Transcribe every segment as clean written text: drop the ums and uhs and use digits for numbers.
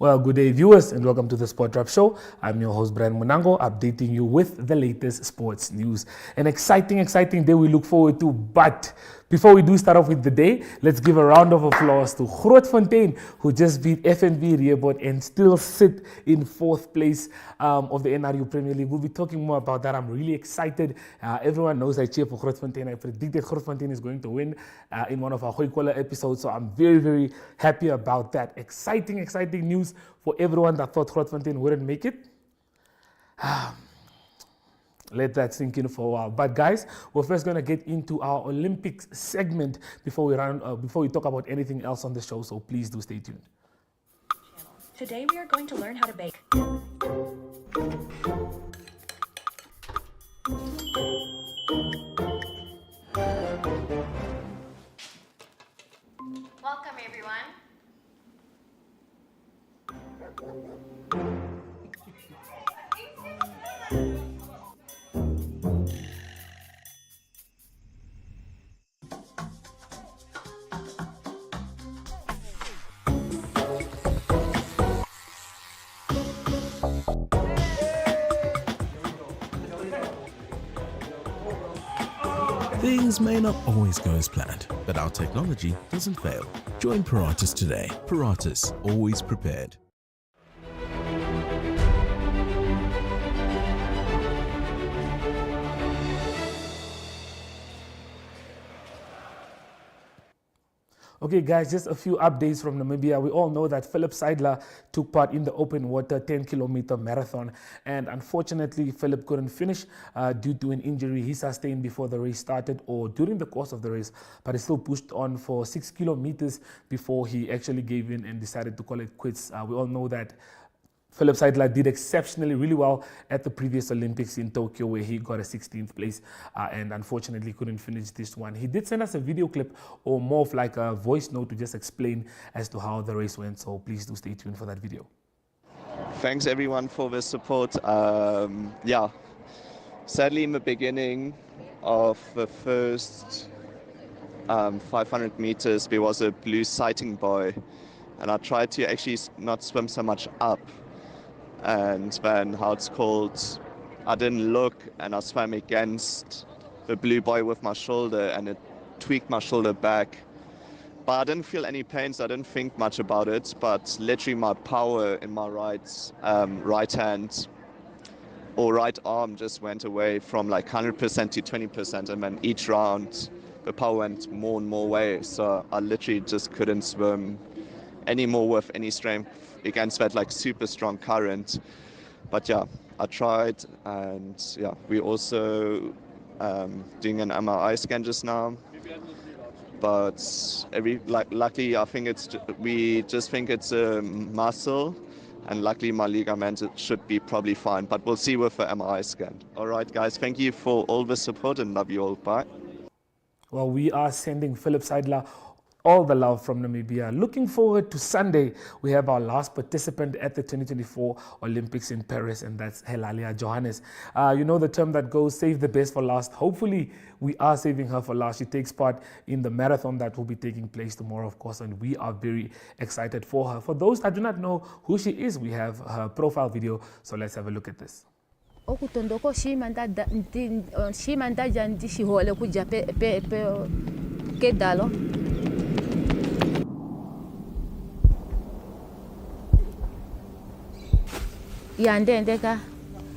Well, good day, viewers, and welcome to the Sport Drop Show. I'm your host, Brian Munango, updating you with the latest sports news. An exciting day we look forward to. But before we do start off with the day, let's give a round of applause to Grootfontein, who just beat FNB Rehoboth and still sit in fourth place of the NRU Premier League. We'll be talking more about that. I'm really excited. Everyone knows I cheer for Grootfontein. I predicted Grootfontein is going to win in one of our Goeikola episodes, so I'm very happy about that. Exciting news for everyone that thought Grootfontein wouldn't make it. Let that sink in for a while. But guys, we're first going to get into our Olympics segment before we talk about anything else on the show, so please do stay tuned. Today we are going to learn how to bake. Welcome everyone. Things may not always go as planned, but our technology doesn't fail. Join Paratus today. Paratus, always prepared. Okay guys, just a few updates from Namibia. We all know that Philip Seidler took part in the open water 10-kilometer marathon, and unfortunately Philip couldn't finish due to an injury he sustained before the race started or during the course of the race, but he still pushed on for 6 kilometers before he actually gave in and decided to call it quits. We all know that Philip Seidler did exceptionally really well at the previous Olympics in Tokyo, where he got a 16th place and unfortunately couldn't finish this one. He did send us a video clip, or more of like a voice note, to just explain as to how the race went, so please do stay tuned for that video. Thanks everyone for the support. Sadly in the beginning of the first 500 meters there was a blue sighting buoy, and I tried to actually not swim so much up. And then, how it's called, I didn't look and I swam against the blue buoy with my shoulder, and it tweaked my shoulder back. But I didn't feel any pain, so I didn't think much about it. But literally my power in my right hand or right arm just went away from like 100% to 20%, and then each round the power went more and more away. So I literally just couldn't swim anymore with any strength against that like super strong current. But yeah, I tried, and yeah, we also doing an MRI scan just now. But luckily, I think we just think it's a muscle, and luckily my ligament should be probably fine. But we'll see with the MRI scan. All right, guys, thank you for all the support and love you all. Bye. Well, we are sending Philip Seidler all the love from Namibia. Looking forward to Sunday. We have our last participant at the 2024 Olympics in Paris, and that's Helalia Johannes. You know the term that goes, save the best for last. Hopefully, we are saving her for last. She takes part in the marathon that will be taking place tomorrow, of course, and we are very excited for her. For those that do not know who she is, we have her profile video, so let's have a look at this. Okutondoko shimanda jandi shihole kuja pe kedalo. Yande ndeka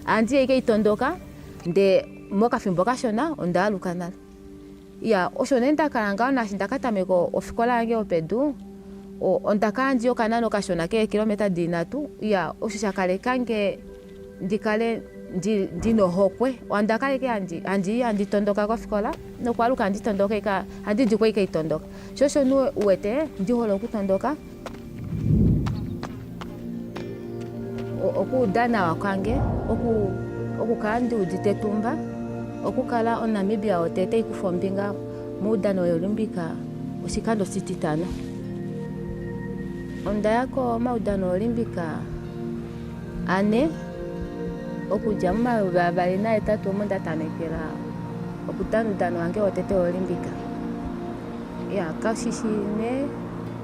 andi eke itondoka nde moka fimboka shona ondalu kanal ya oshonenda karanga na shindakata meko ofikola yange opedu o ondaka andi okanano kashona ke kilomita dinatu ya oshishakale kange ndikale ndino hokwe ondaka eke andi tondoka ko fikola no kwaluka andi tondoka ka andi dikwe eke itondoka shosho nu uwete ndi holo kutondoka okudana wakange okukandi uditetumba okukala onamibia otete ikufombinga mudano olimpika oshikando sititano onda yako maudano olimpika ane okuja mumabali na etatu omundatamekera okutano udano wange otete olimpika ya kashishine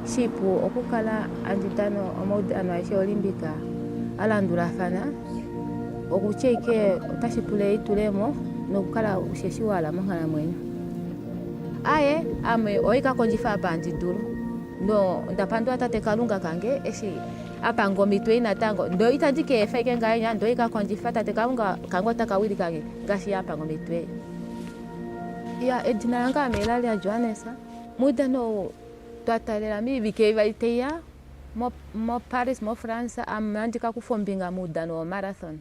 shipu okukala anditano omaudano aishe olimpika alandulafana okucheike otashipule itulemo nokukala usheshiwala monkala mwenyo aye ame oika konjifa apandi dulu no ndapandwa tate kalunga kange eshi apango mitwe inatango ndo itandike fake ngaya ndo ika konjifa tate kalunga kango takawili kange gashi apango mitwe ya edina langa amelali ya Johanesa muda no twatalela mi bikevaiteya mo Paris mo France amandika kufombinga muda no marathon.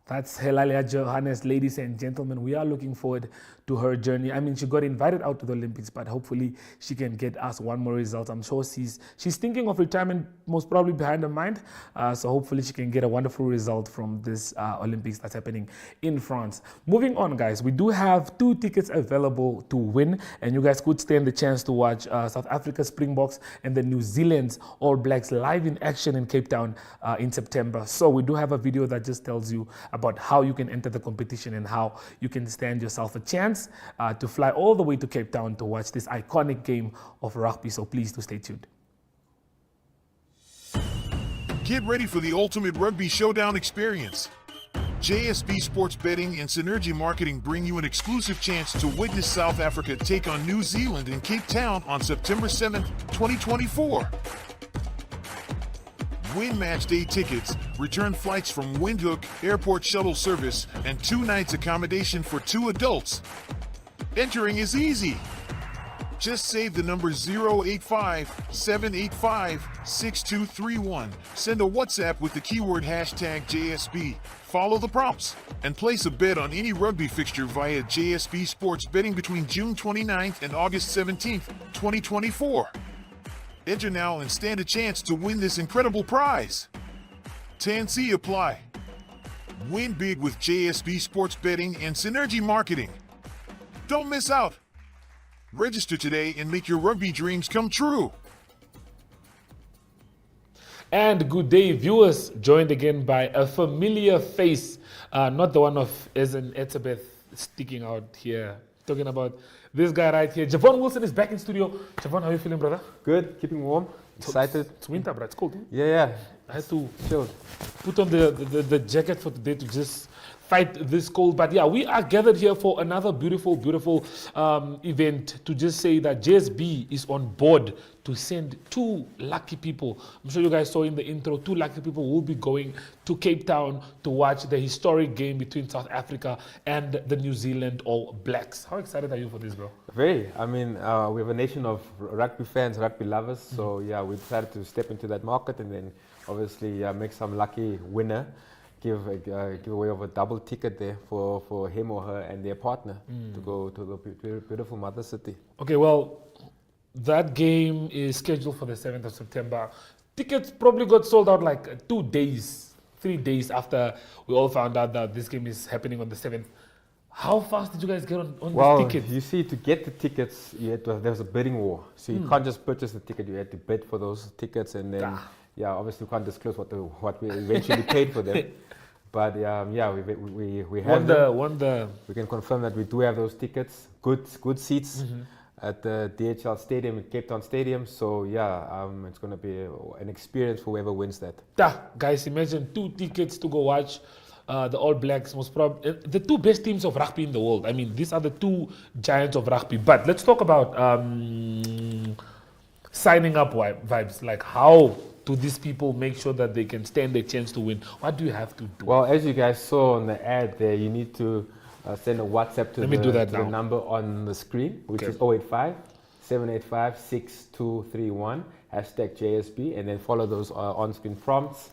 That's Helalia Johannes, ladies and gentlemen. We are looking forward to her journey. I mean, she got invited out to the Olympics, but hopefully she can get us one more result. I'm sure she's thinking of retirement, most probably behind her mind. So hopefully she can get a wonderful result from this Olympics that's happening in France. Moving on, guys, we do have 2 tickets available to win, and you guys could stand the chance to watch South Africa Springboks and the New Zealand All Blacks live in action in Cape Town in September. So we do have a video that just tells you about how you can enter the competition and how you can stand yourself a chance to fly all the way to Cape Town to watch this iconic game of rugby. So please do stay tuned. Get ready for the ultimate rugby showdown experience. JSB Sports Betting and Synergy Marketing bring you an exclusive chance to witness South Africa take on New Zealand in Cape Town on September 7th, 2024. Win match day tickets, return flights from Windhoek Airport shuttle service, and 2 nights accommodation for 2 adults. Entering is easy. Just save the number 085-785-6231. Send a WhatsApp with the keyword #JSB. Follow the prompts and place a bet on any rugby fixture via JSB Sports Betting between June 29th and August 17th, 2024. Enter now and stand a chance to win this incredible prize. TNC apply. Win big with JSB Sports Betting and Synergy Marketing. Don't miss out. Register today and make your rugby dreams come true. And good day, viewers, joined again by a familiar face, not the one of Ezen Etzebeth sticking out here. Talking about this guy right here. Javon Wilson is back in studio. Javon, how are you feeling, brother? Good, keeping warm, excited. It's winter, bro. It's cold. Yeah. I had to Chill. put on the jacket for today to just fight this cold. But yeah, we are gathered here for another beautiful event to just say that JSB is on board to send 2 lucky people. I'm sure you guys saw in the intro, 2 lucky people will be going to Cape Town to watch the historic game between South Africa and the New Zealand All Blacks. How excited are you for this, bro? Very. I mean, we have a nation of rugby fans, rugby lovers. So yeah, we decided to step into that market and then obviously make some lucky winner give away of a double ticket there for him or her and their partner to go to the beautiful mother city. Okay, well, that game is scheduled for the 7th of September. Tickets probably got sold out like 2 days, 3 days after we all found out that this game is happening on the 7th. How fast did you guys get on Well, these tickets? you see, to get the tickets, there was a bidding war. So you can't just purchase the ticket, you had to bid for those tickets and then, yeah, obviously we can't disclose what we eventually paid for them. But we have them. We can confirm that we do have those tickets, good seats at the DHL Stadium, Cape Town Stadium. So yeah, it's going to be an experience for whoever wins that. Guys, imagine 2 tickets to go watch the All Blacks, most probably the 2 best teams of rugby in the world. I mean, these are the 2 giants of rugby. But let's talk about signing up vibes. Like, how do these people make sure that they can stand a chance to win? What do you have to do? Well, as you guys saw on the ad there, you need to send a WhatsApp to the number on the screen, which is 085-785-6231, #JSB, and then follow those on-screen prompts.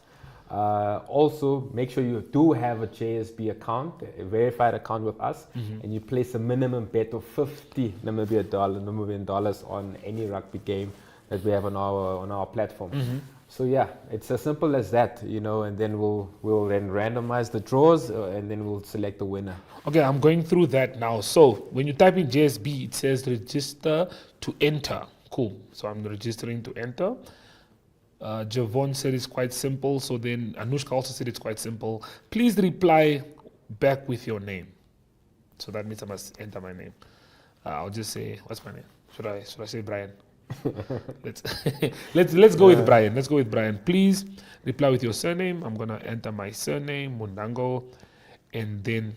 Also, make sure you do have a JSB account, a verified account with us, and you place a minimum bet of 50 Namibian dollars on any rugby game that we have on our platform. So yeah, it's as simple as that, you know, and then we'll then randomize the draws and then we'll select the winner. Okay, I'm going through that now. So when you type in JSB, it says register to enter. Cool. So I'm registering to enter. Javon said it's quite simple. So then Anushka also said it's quite simple. Please reply back with your name. So that means I must enter my name. I'll just say, what's my name? Should I say Brian? let's let's go with Brian. Let's go with Brian. Please reply with your surname. I'm gonna enter my surname, Mundango, and then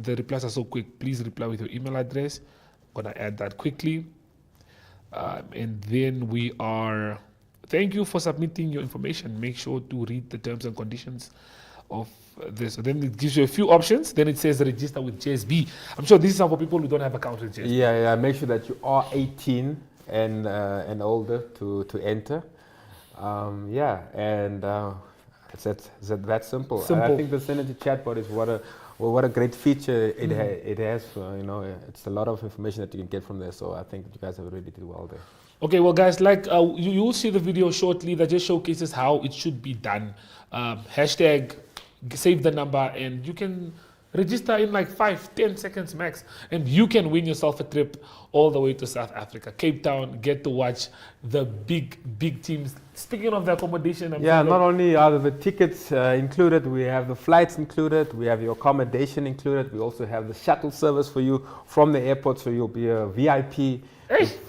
the replies are so quick. Please reply with your email address. I'm gonna add that quickly, and then we are. Thank you for submitting your information. Make sure to read the terms and conditions of this. So then it gives you a few options. Then it says register with JSB. I'm sure this is for people who don't have accounts with JSB. Yeah. Make sure that you are 18 and older to enter. It's that simple. I think the Synergy chatbot is what a great feature it has. It's a lot of information that you can get from there. So I think you guys have already did well there. Okay, well, guys, like you will see the video shortly that just showcases how it should be done. Hashtag save the number, and you can register in like 5-10 seconds max, and you can win yourself a trip all the way to South Africa, Cape Town. Get to watch the big teams. Speaking of the accommodation, not only are the tickets included, we have the flights included, we have your accommodation included, we also have the shuttle service for you from the airport, so you'll be a VIP.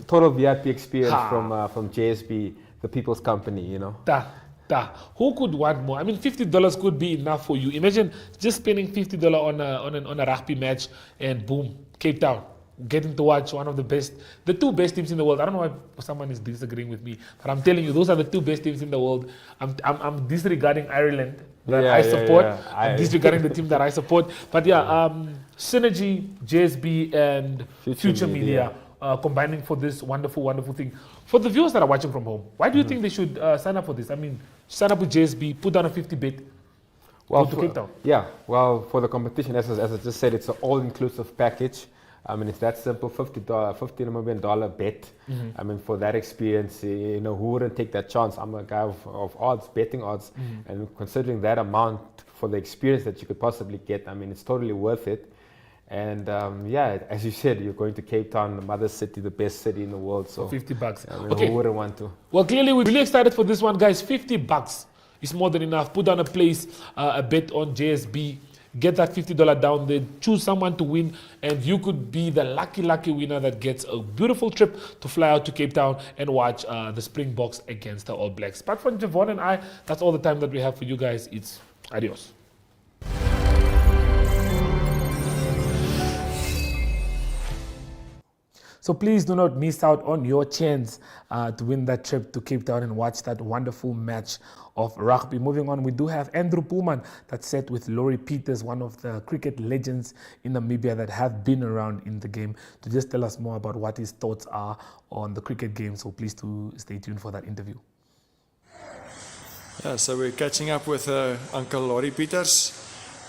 Total VIP experience from JSB, the people's company, Who could want more? I mean, $50 could be enough for you. Imagine just spending $50 on a rugby match, and boom, Cape Town, getting to watch one of the two best teams in the world. I don't know why someone is disagreeing with me, but I'm telling you, those are the two best teams in the world. I'm disregarding Ireland that I support. I'm disregarding the team that I support. But Synergy, JSB, and Future Media. Combining for this wonderful thing. For the viewers that are watching from home, why do you think they should sign up for this? I mean, sign up with JSB, put down a 50 bit, go to Cape Town. Well, for the competition, as I just said, it's an all-inclusive package. I mean, it's that simple, $50 Namibian bet. I mean, for that experience, who wouldn't take that chance? I'm a guy of odds, betting odds, and considering that amount for the experience that you could possibly get, I mean, it's totally worth it. And as you said, you're going to Cape Town, the mother city, the best city in the world. So $50. I mean, who wouldn't want to? Well, clearly we're really excited for this one, guys. $50 is more than enough. Put down a bet on JSB. Get that $50 down there. Choose someone to win, and you could be the lucky winner that gets a beautiful trip to fly out to Cape Town and watch the Springboks against the All Blacks. But for Javon and I, that's all the time that we have for you guys. It's adios. So please do not miss out on your chance to win that trip to Cape Town and watch that wonderful match of rugby. Moving on, we do have Andrew Pullman that's set with Laurie Peters, one of the cricket legends in Namibia that have been around in the game, to just tell us more about what his thoughts are on the cricket game. So please do stay tuned for that interview. So we're catching up with Uncle Laurie Peters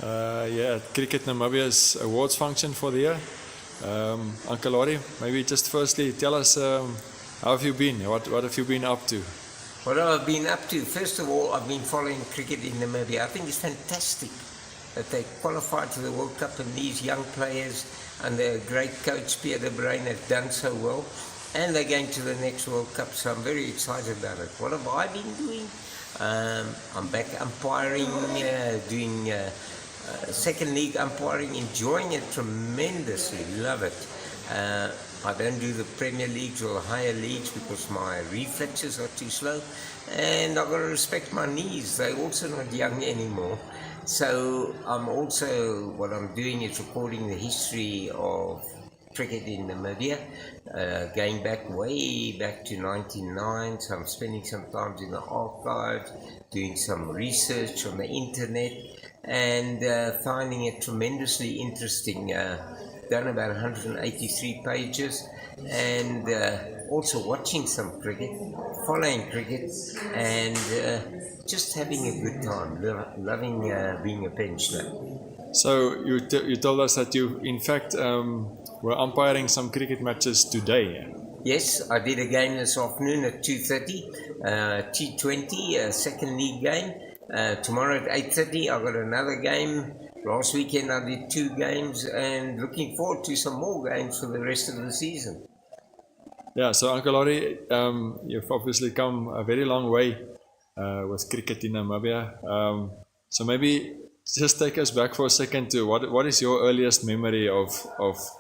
at Cricket Namibia's awards function for the year. Uncle Laurie, maybe just firstly tell us how have you been? What have you been up to? What I've been up to, first of all, I've been following cricket in Namibia. I think it's fantastic that they qualified for the World Cup, and these young players under great coach Pierre de Bruin have done so well, and they're going to the next World Cup, so I'm very excited about it. What have I been doing? I'm back umpiring, doing second league umpiring, enjoying it tremendously, love it. I don't do the Premier Leagues or the higher leagues because my reflexes are too slow, and I've got to respect my knees, they're also not young anymore. So what I'm doing is recording the history of cricket in Namibia, going way back to 1999, so I'm spending some time in the archives, doing some research on the internet, and finding it tremendously interesting. Done about 183 pages, and also watching some cricket, following cricket, and just having a good time, loving being a pensioner. So you told us that you in fact were umpiring some cricket matches today. Yes, I did a game this afternoon at 2:30, T20, second league game. Tomorrow at 8:30 I've got another game. Last weekend I did 2 games, and looking forward to some more games for the rest of the season. So Uncle Laurie, you've obviously come a very long way with cricket in Namibia. So maybe just take us back for a second to what is your earliest memory of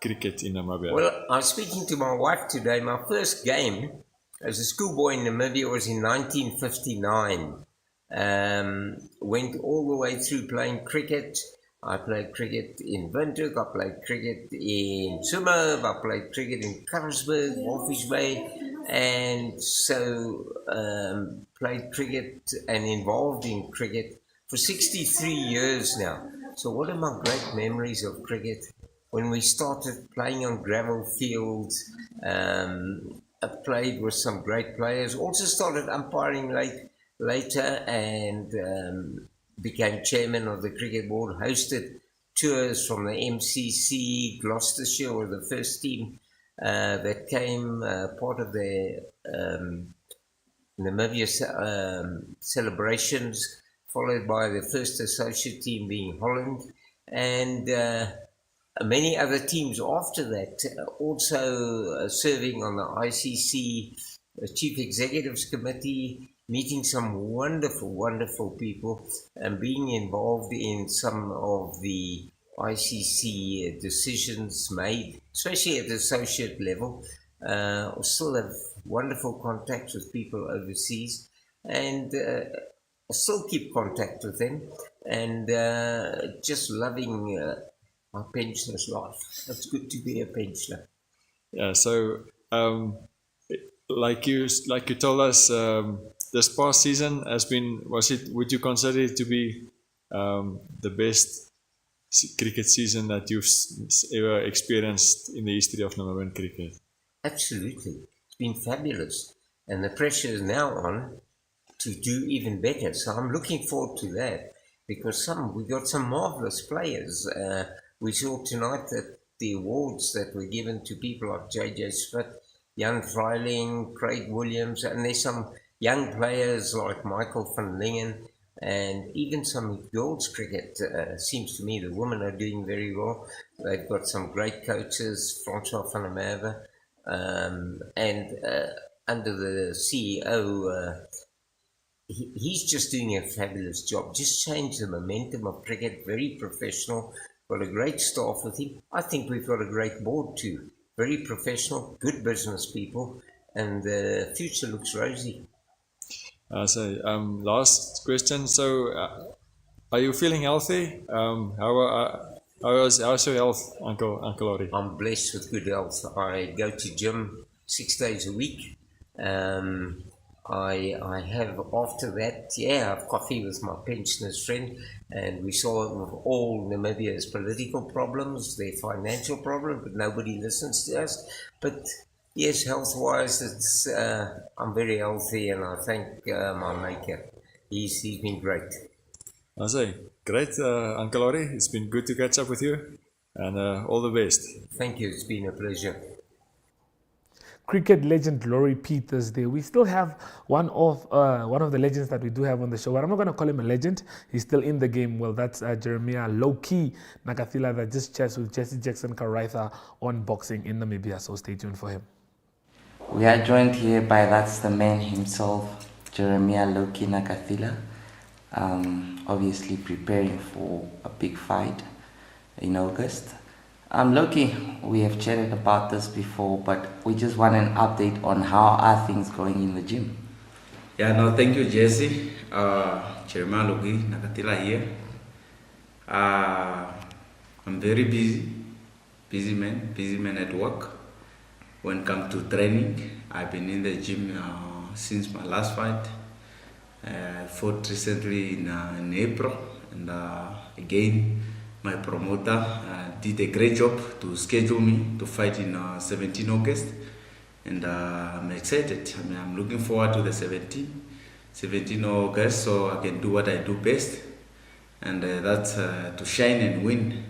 cricket in Namibia? Well, I was speaking to my wife today. My first game as a schoolboy in Namibia was in 1959. Went all the way through playing cricket. I played cricket in Windhoek, I played cricket in Tsumeb, I played cricket in Karlsburg, Walvis Bay, and so played cricket and involved in cricket for 63 years now. So what are my great memories of cricket? When we started playing on gravel fields, I played with some great players, also started umpiring later and became chairman of the cricket board, hosted tours from the MCC. Gloucestershire were the first team that came, part of the Namibia celebrations, followed by the first associate team being Holland, and many other teams after that, also serving on the ICC Chief Executives Committee, meeting some wonderful, wonderful people and being involved in some of the ICC decisions made, especially at the associate level. I still have wonderful contacts with people overseas, and I still keep contact with them, and just loving my pensioner's life. It's good to be a pensioner. Yeah, so like you told us, this past season has been, would you consider it to be the best cricket season that you've ever experienced in the history of Namibian cricket? Absolutely. It's been fabulous. And the pressure is now on to do even better. So I'm looking forward to that, because we got some marvelous players. We saw tonight that the awards that were given to people like J.J. Smith, Jan Freiling, Craig Williams, and there's some young players like Michael van Lingen, and even some girls cricket. Seems to me the women are doing very well. They've got some great coaches, Francois van der Merwe, and under the CEO, he's just doing a fabulous job. Just changed the momentum of cricket, very professional, got a great staff with him. I think we've got a great board too, very professional, good business people, and the future looks rosy. Last question. So, are you feeling healthy? How's your health, Uncle Ori? I'm blessed with good health. I go to gym 6 days a week. I have, after that, I have coffee with my pensioner's friend, and we saw all Namibia's political problems, their financial problems, but nobody listens to us. But yes, health-wise, it's I'm very healthy, and I thank my maker. He's been great. I say, great, Uncle Ori. It's been good to catch up with you, and all the best. Thank you. It's been a pleasure. Cricket legend Laurie Peters there. We still have one of the legends that we do have on the show, but I'm not going to call him a legend. He's still in the game. Well, that's Jeremiah Low-Key Nakathila that just chats with Jesse Jackson Karaitha on boxing in Namibia, so stay tuned for him. We are joined here by that's the man himself, Jeremiah Low-Key Nakathila, obviously preparing for a big fight in August. Loki, we have chatted about this before, but we just want an update on how are things going in the gym. Yeah, no, thank you, Jesse. Jeremiah Loki Nakatila here. I'm very busy man at work. When it comes to training, I've been in the gym since my last fight. I fought recently in April, and again, my promoter did a great job to schedule me to fight in 17 August, and I'm excited. I mean, I'm looking forward to the 17 August, so I can do what I do best, and that's to shine and win.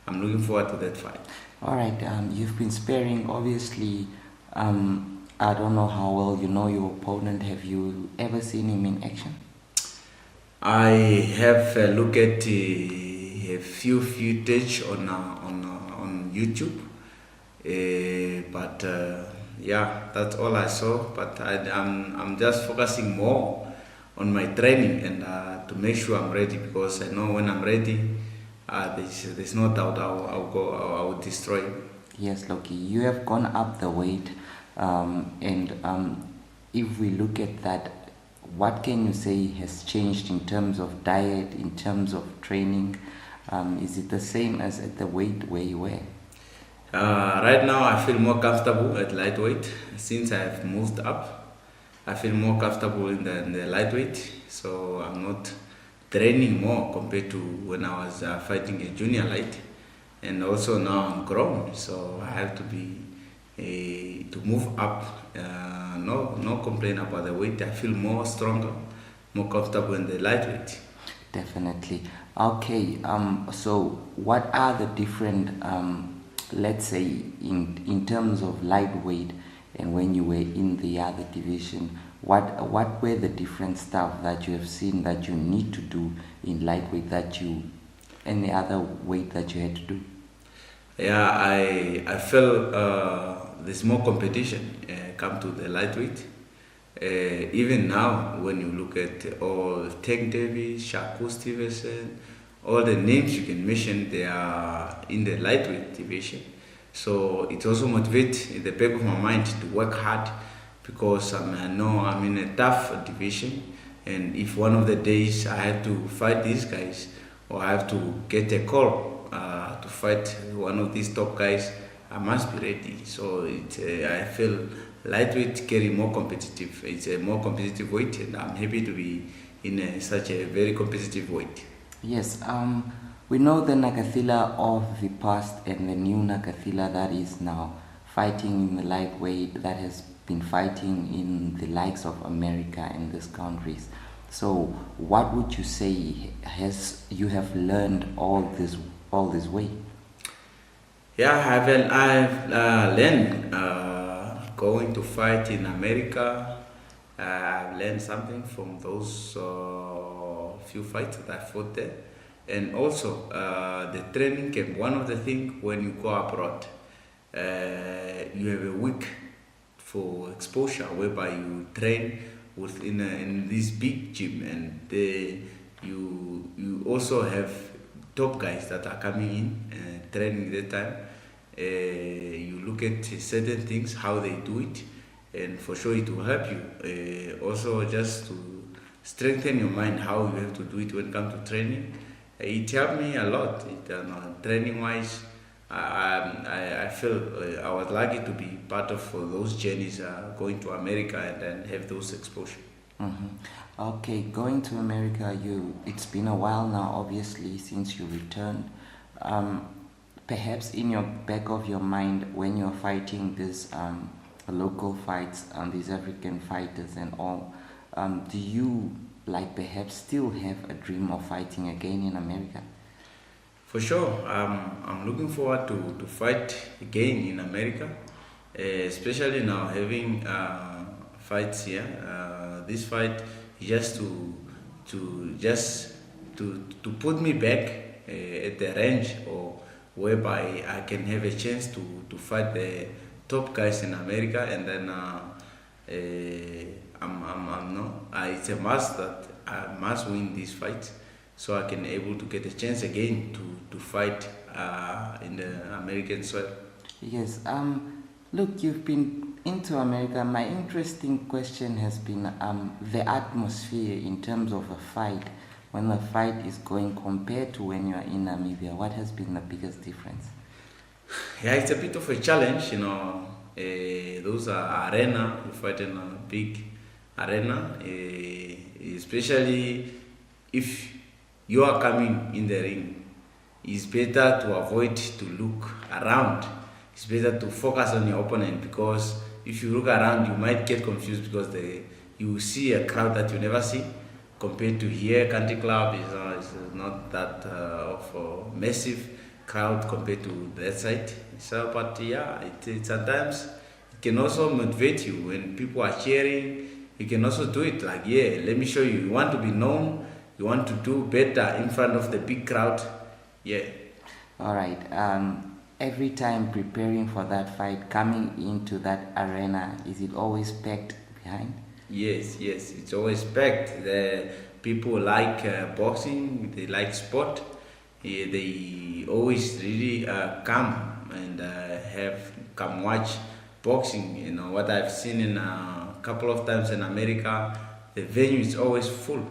I'm looking forward to that fight. All right, you've been sparing, obviously. I don't know how well you know your opponent. Have you ever seen him in action? I have looked at a few footage on YouTube, but yeah, that's all I saw. But I'm just focusing more on my training and to make sure I'm ready, because I know when I'm ready, there's no doubt I'll destroy him. Yes, Loki, you have gone up the weight, and if we look at that, what can you say has changed in terms of diet, in terms of training? Is it the same as at the weight where you were? Right now, I feel more comfortable at lightweight. Since I've moved up, I feel more comfortable in the lightweight, so I'm not training more compared to when I was fighting a junior light. And also now I'm grown, so I have to be to move up. No complaint about the weight. I feel more stronger, more comfortable in the lightweight. Definitely. Okay. So what are the different, let's say, in terms of lightweight, and when you were in the other division, what were the different stuff that you have seen that you need to do in lightweight that you, any other weight that you had to do? Yeah, I feel there's more competition come to the lightweight. Even now, when you look at all Tank Davis, Shakur Stevenson, all the names you can mention, they are in the lightweight division. So it also motivates in the back of my mind to work hard, because I know I'm in a tough division, and if one of the days I have to fight these guys, or I have to get a call to fight one of these top guys, I must be ready. So I feel lightweight carry more competitive. It's a more competitive weight, and I'm happy to be in such a very competitive weight. Yes. We know the Nakathila of the past and the new Nakathila that is now fighting in the lightweight, that has been fighting in the likes of America and these countries. So what would you say you have learned all this way? Yeah, I've learned going to fight in America. I've learned something from those few fights that I fought there. And also the training camp. One of the things when you go abroad, you have a week for exposure whereby you train in this big gym, and you also have top guys that are coming in training that time. You look at certain things, how they do it, and for sure it will help you. Also just to strengthen your mind, how you have to do it when it comes to training. It helped me a lot. Training wise, I feel I was lucky to be part of those journeys, going to America and then have those exposure. Mm-hmm. Okay, going to America, it's been a while now, obviously, since you returned. Perhaps in your back of your mind, when you're fighting these local fights, these African fighters and all, do you perhaps still have a dream of fighting again in America? For sure, I'm looking forward to fight again in America, especially now having fights here. This fight is just to put me back at the range, or whereby I can have a chance to fight the top guys in America, and then it's a must that I must win this fight, so I can able to get a chance again to fight in the American soil. Yes. Look, you've been into America. My interesting question has been the atmosphere in terms of a fight, when the fight is going compared to when you are in Namibia. What has been the biggest difference? Yeah, it's a bit of a challenge, those are arena, you fight in a big arena, especially if you are coming in the ring. It's better to avoid to look around. It's better to focus on your opponent, because if you look around, you might get confused, because you see a crowd that you never see. Compared to here, country club is not that of a massive crowd compared to that side. So, but yeah, it sometimes it can also motivate you when people are cheering. You can also do it let me show you. You want to be known. You want to do better in front of the big crowd. Yeah. All right. Every time preparing for that fight, coming into that arena, is it always packed behind? Yes, yes, it's always packed. The people like boxing, they like sport. They always really come and have come watch boxing. You know what I've seen in a couple of times in America, the venue is always full.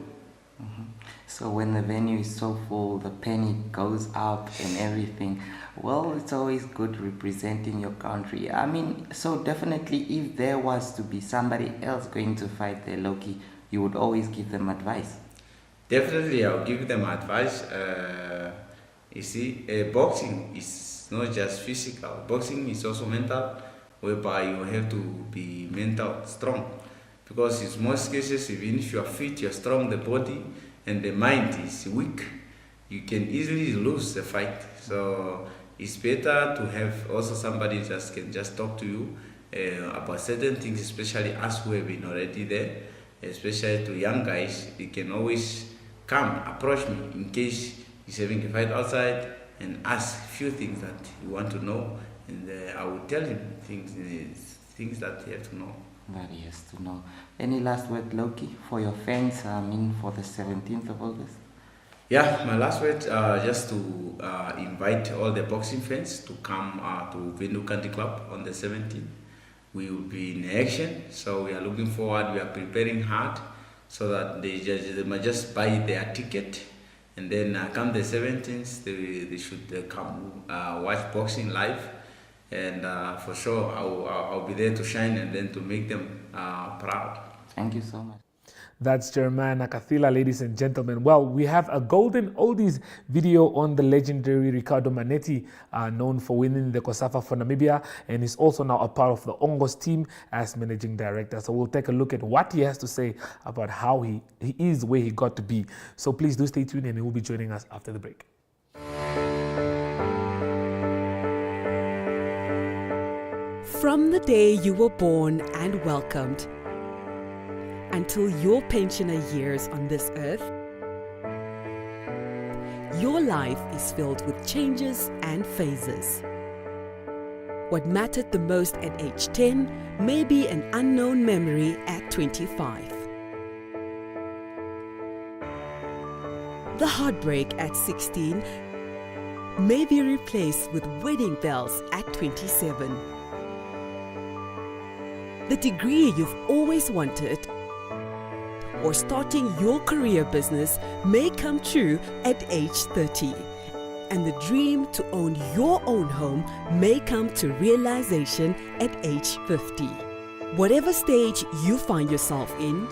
So when the venue is so full, the penny goes up and everything. Well, it's always good representing your country. I mean, so definitely if there was to be somebody else going to fight there, Loki, you would always give them advice. Definitely, I'll give them advice. You see, boxing is not just physical. Boxing is also mental, whereby you have to be mental strong. Because in most cases, even if you are fit, you're strong, the body and the mind is weak, you can easily lose the fight. So it's better to have also somebody that can just talk to you about certain things, especially us who have been already there, especially to young guys. You can always come, approach me in case he's having a fight outside and ask a few things that you want to know, and I will tell him things that he has to know. That he has to know. Any last word, Loki, for your fans, for the 17th of August? Yeah, my last word, just to invite all the boxing fans to come to Venue Country Club on the 17th. We will be in action, so we are looking forward. We are preparing hard so that they might just buy their ticket, and then come the 17th, they should come watch boxing live. And for sure, I'll be there to shine and then to make them proud. Thank you so much. That's Jeremiah Nakathila, ladies and gentlemen. Well, we have a golden oldies video on the legendary Ricardo Manetti, known for winning the COSAFA for Namibia, and he's also now a part of the Ongos team as managing director. So we'll take a look at what he has to say about how he is where he got to be. So please do stay tuned, and he will be joining us after the break. From the day you were born and welcomed until your pensioner years on this earth, your life is filled with changes and phases. What mattered the most at age 10 may be an unknown memory at 25. The heartbreak at 16 may be replaced with wedding bells at 27. The degree you've always wanted or starting your career business may come true at age 30. And the dream to own your own home may come to realization at age 50. Whatever stage you find yourself in,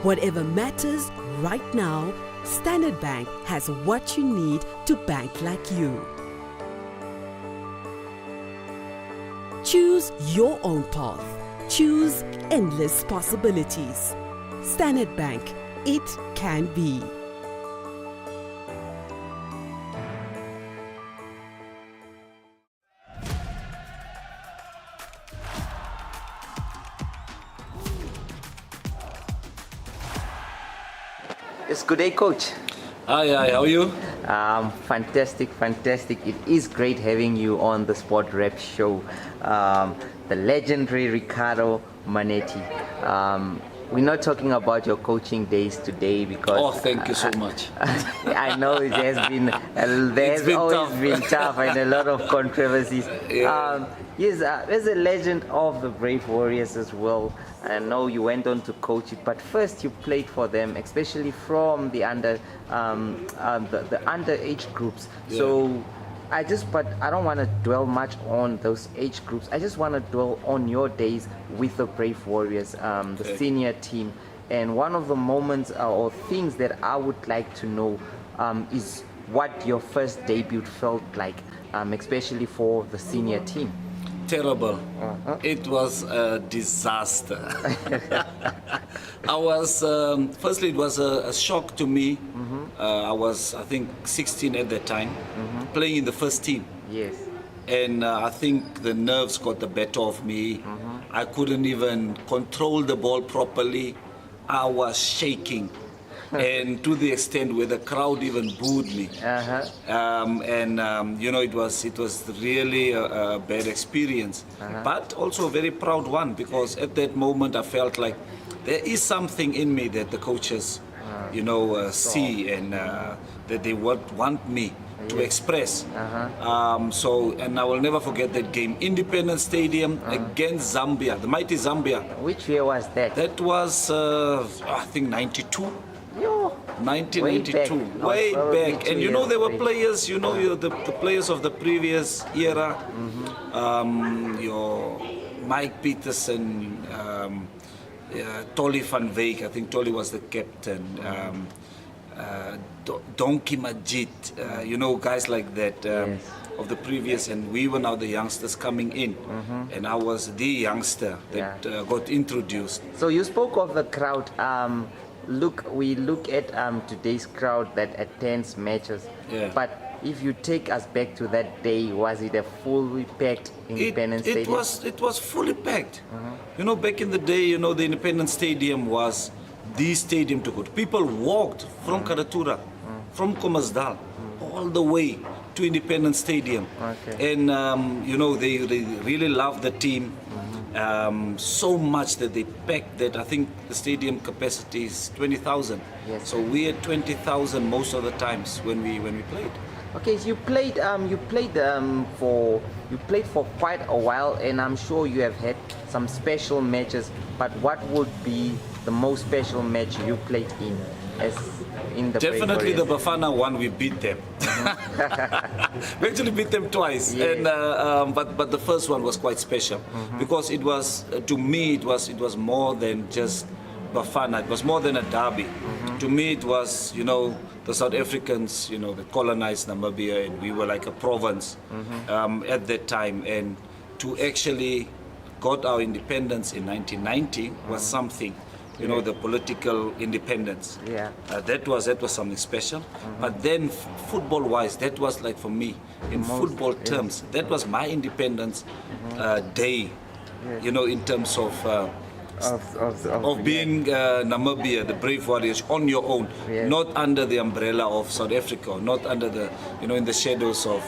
whatever matters right now, Standard Bank has what you need to bank like you. Choose your own path. Choose endless possibilities. Standard Bank, it can be. Yes, good day, Coach. Hi, how are you? Fantastic. It is great having you on the Sport Rep Show. The legendary Ricardo Manetti. We're not talking about your coaching days today because... Oh, thank you so much. I know it has been... been tough and a lot of controversies. Yeah. Yes, as a legend of the Brave Warriors as well, I know you went on to coach it, but first you played for them, especially from the the underage groups. Yeah. So but I don't want to dwell much on those age groups. I just want to dwell on your days with the Brave Warriors, the senior team. And one of the moments or things that I would like to know is what your first debut felt like, especially for the senior team. Terrible. It was a disaster. I was, firstly, it was a shock to me. I was, I think, 16 at that time, playing in the first team. Yes. And I think the nerves got the better of me. I couldn't even control the ball properly. I was shaking. and to the extent where the crowd even booed me. You know, it was really a bad experience, but also a very proud one, because at that moment I felt like there is something in me that the coaches, you know, see, and that they want me to express. And I will never forget that game. Independence Stadium against Zambia, the mighty Zambia. Which year was that? That was, I think, 92. Yo, 1992, way back. And you know, there were players, you know, the players of the previous era, your Mike Peterson, Tolly van Wyk, I think Tolly was the captain, Donkey Majid, you know, guys like that of the previous, and we were now the youngsters coming in, and I was the youngster that got introduced. So you spoke of the crowd. We look at today's crowd that attends matches, but if you take us back to that day, was it a fully packed Independence Stadium? It was fully packed. You know, back in the day, you know, the Independence Stadium was the stadium to go to. People walked from Karatura, from Khomasdal, all the way to Independence Stadium. And, you know, they really loved the team so much that they packed that. I think the stadium capacity is 20,000. So we had 20,000 most of the times when we played. Okay, so you played for quite a while, and I'm sure you have had some special matches. But what would be the most special match you played in? Definitely the Bafana one. We beat them. We actually beat them twice, and but the first one was quite special because it was, to me, it was more than just Bafana. It was more than a derby. To me, it was, you know, the South Africans, you know, that colonized Namibia, and we were like a province at that time. And to actually got our independence in 1990 was something. You know, the political independence. That was something special. But then, football-wise, that was like, for me, in football terms, that was my independence day. You know, in terms of being Namibia, the brave warriors, on your own, not under the umbrella of South Africa, not under the, you know, in the shadows of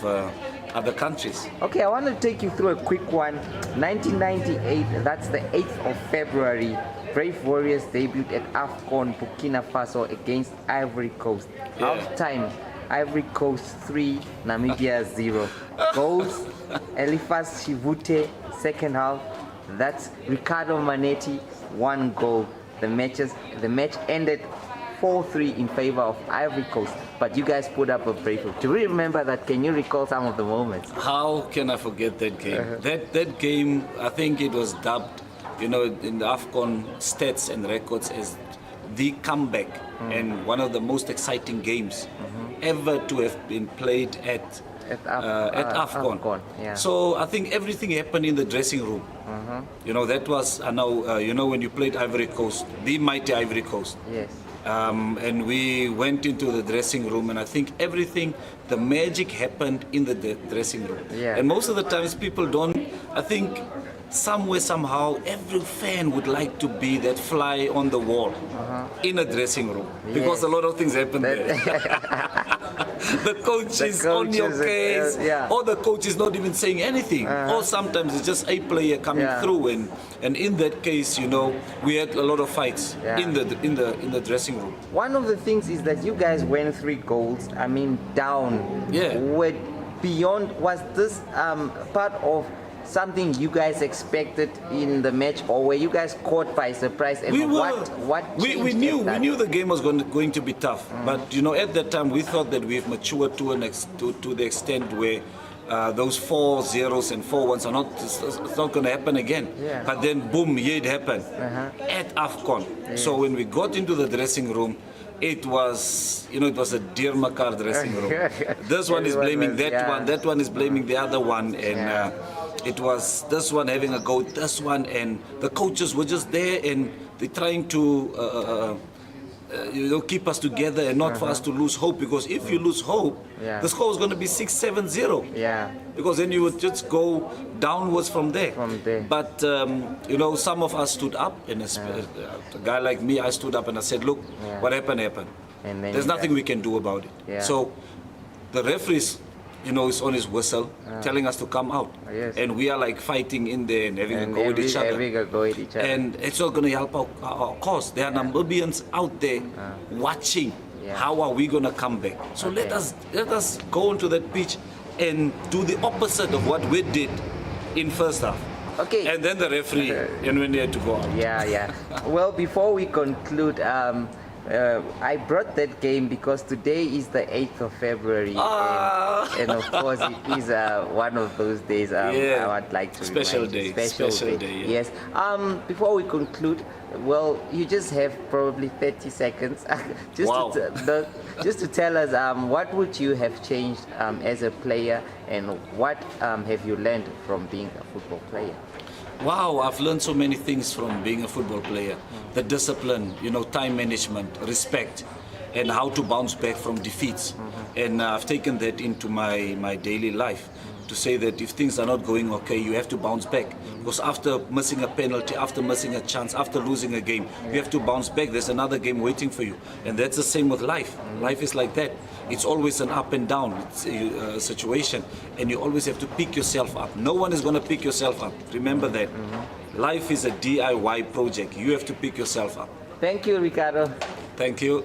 other countries. Okay, I want to take you through a quick one. 1998, that's the 8th of February. Brave Warriors debuted at AFCON Burkina Faso against Ivory Coast. Half time, Ivory Coast 3, Namibia 0. Goals, Elifas Chivute, second half. That's Ricardo Manetti, 1 goal. The match ended 4-3 in favor of Ivory Coast, but you guys put up a brave. Do you remember that? Can you recall some of the moments? How can I forget that game? That game, I think it was dubbed, you know, in the AFCON stats and records as the comeback and one of the most exciting games ever to have been played at AFCON. So I think everything happened in the dressing room. You know, that was, I know, you know, when you played Ivory Coast, the mighty Ivory Coast. And we went into the dressing room, and I think everything, the magic happened in the dressing room. And most of the times people don't, I think, somewhere, somehow, every fan would like to be that fly on the wall in a dressing room, because a lot of things happen there. The coach is on your case, or the coach is not even saying anything, or sometimes it's just a player coming through, and in that case, you know, we had a lot of fights in the dressing room. One of the things is that you guys went 3 goals, I mean, down. Were beyond, was this part of something you guys expected in the match, or were you guys caught by surprise? And we knew the game was going to be tough, but you know, at that time we thought that we've matured to the extent where those 4-0s and 4-1s are not, it's not going to happen again. But then boom, here it happened at AFCON. So when we got into the dressing room, it was, you know, it was a dear Makar dressing room. This one is blaming that one is blaming the other one, and it was this one having a go, this one, and the coaches were just there, and they're trying to keep us together and not for us to lose hope. Because if you lose hope, the score is going to be 6-7-0. Yeah. Because then you would just go downwards from there. But some of us stood up, and a guy like me, I stood up and I said, look, what happened happened. There's nothing we can do about it. Yeah. So the referees, is on his whistle, telling us to come out. And we are like fighting in there and having a go with each other. And it's not going to help our cause. There are Namibians out there watching. How are we going to come back? So let us go onto that pitch and do the opposite of what we did in first half. Okay. And then the referee, and when they had to go out. Yeah. Well, before we conclude, I brought that game because today is the 8th of February, and of course it is one of those days I would like to special remind you. day. Special day. Yeah. Yes. Before we conclude, well, you just have probably 30 seconds just to tell us what would you have changed as a player, and what have you learned from being a football player? Wow, I've learned so many things from being a football player. The discipline, time management, respect, and how to bounce back from defeats. And I've taken that into my daily life to say that if things are not going okay, you have to bounce back. Because after missing a penalty, after missing a chance, after losing a game, you have to bounce back. There's another game waiting for you. And that's the same with life. Life is like that. It's always an up and down situation, and you always have to pick yourself up. No one is going to pick yourself up. Remember that. Life is a DIY project. You have to pick yourself up. Thank you, Ricardo. Thank you.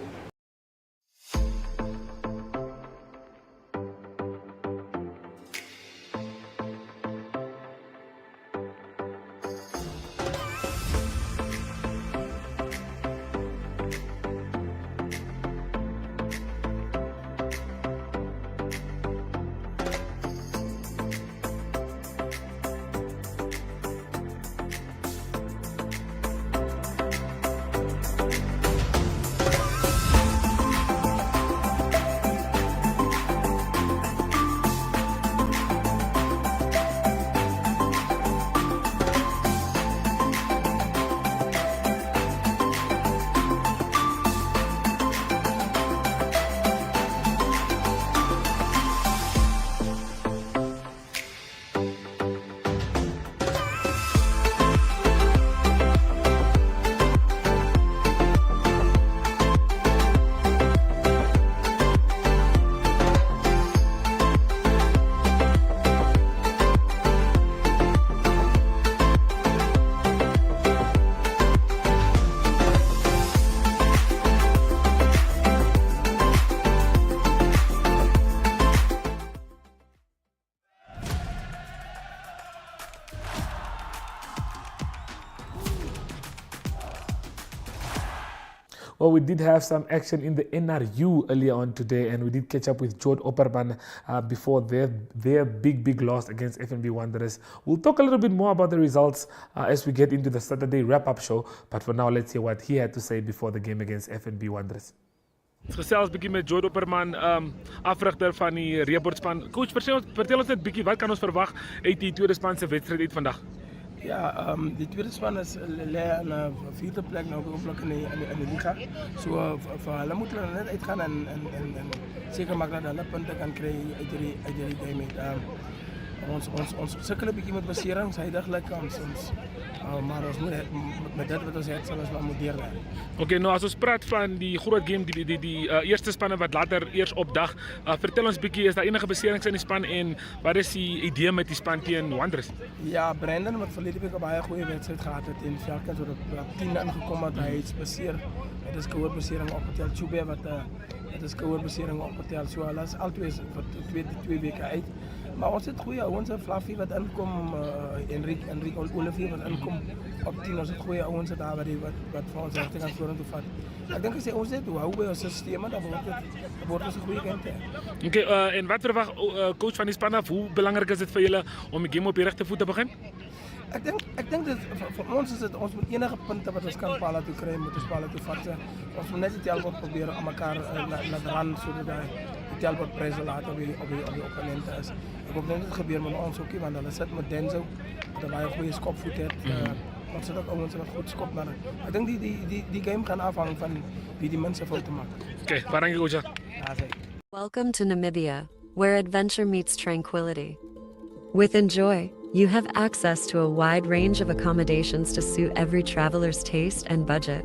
Well, we did have some action in the NRU earlier on today, and we did catch up with Jord Opperman before their big loss against FNB Wanderers. We'll talk a little bit more about the results as we get into the Saturday wrap-up show, but for now, let's hear what he had to say before the game against FNB Wanderers. Ons gesels bietjie met Jord Opperman, afrigter van die reebordsspan. Coach, vertel ons net bietjie, wat kan ons verwag uit die tweede span se wedstryd uit vandag? Ja, die tweede span is lê aan 'n vierde plek nou op in die liga. So vir hulle moet hulle net uitgaan en seker maak dat hulle punte kan kry uit hierdie game. Ons sukkel 'n bietjie met beserings heidaglik maar ons moet met dit wat ons het sal ons maar moet deurwerk. Okay, nou as ons praat van die groot game, die eerste spanne wat later eers opdag, vertel ons bietjie, is daar enige beserings in die span en wat is die idee met die span teen Wanderers? Ja, Brandon wat verlede week 'n baie goeie wedstryd gehad het en Velkens wat op 10 aangekom het, hy het beseer. Dit is skouerbesering opgetel. Chube wat dit is skouerbesering opgetel. So hulle is albei vir 2 weke uit. Maar ons het goeie ouens, Fluffy wat inkom, Enrique Olivier wat inkom op 10. Ons het goeie ouens daar wat vir ons rigting aan vorentoe vat. Ek dink as ons net hou by ons stelsel, dan word ons 'n goeie game te. Okay, en wat verwag coach van die span af? Hoe belangrik is dit vir julle om die game op die regte voet te begin? Ek dink dit vir ons is dit ons moet enige punte wat ons kan Pala toe kry, moet ons Pala toe vat. Ons moet net die telbord probeer aan mekaar laat ran sodat die telbord pressure later op die opponente is. Ek hoop net dit gebeur met ons ookie, want hulle sit met Denzo wat 'n baie goeie skopvoet het. wat zodat ouens wat goed skop maar ek dink die game gaan afhang van wie die minste foute maak. Okay, baie dankie Oja. Ja, sê. Welcome to Namibia, where adventure meets tranquility. With Enjoy, you have access to a wide range of accommodations to suit every traveler's taste and budget.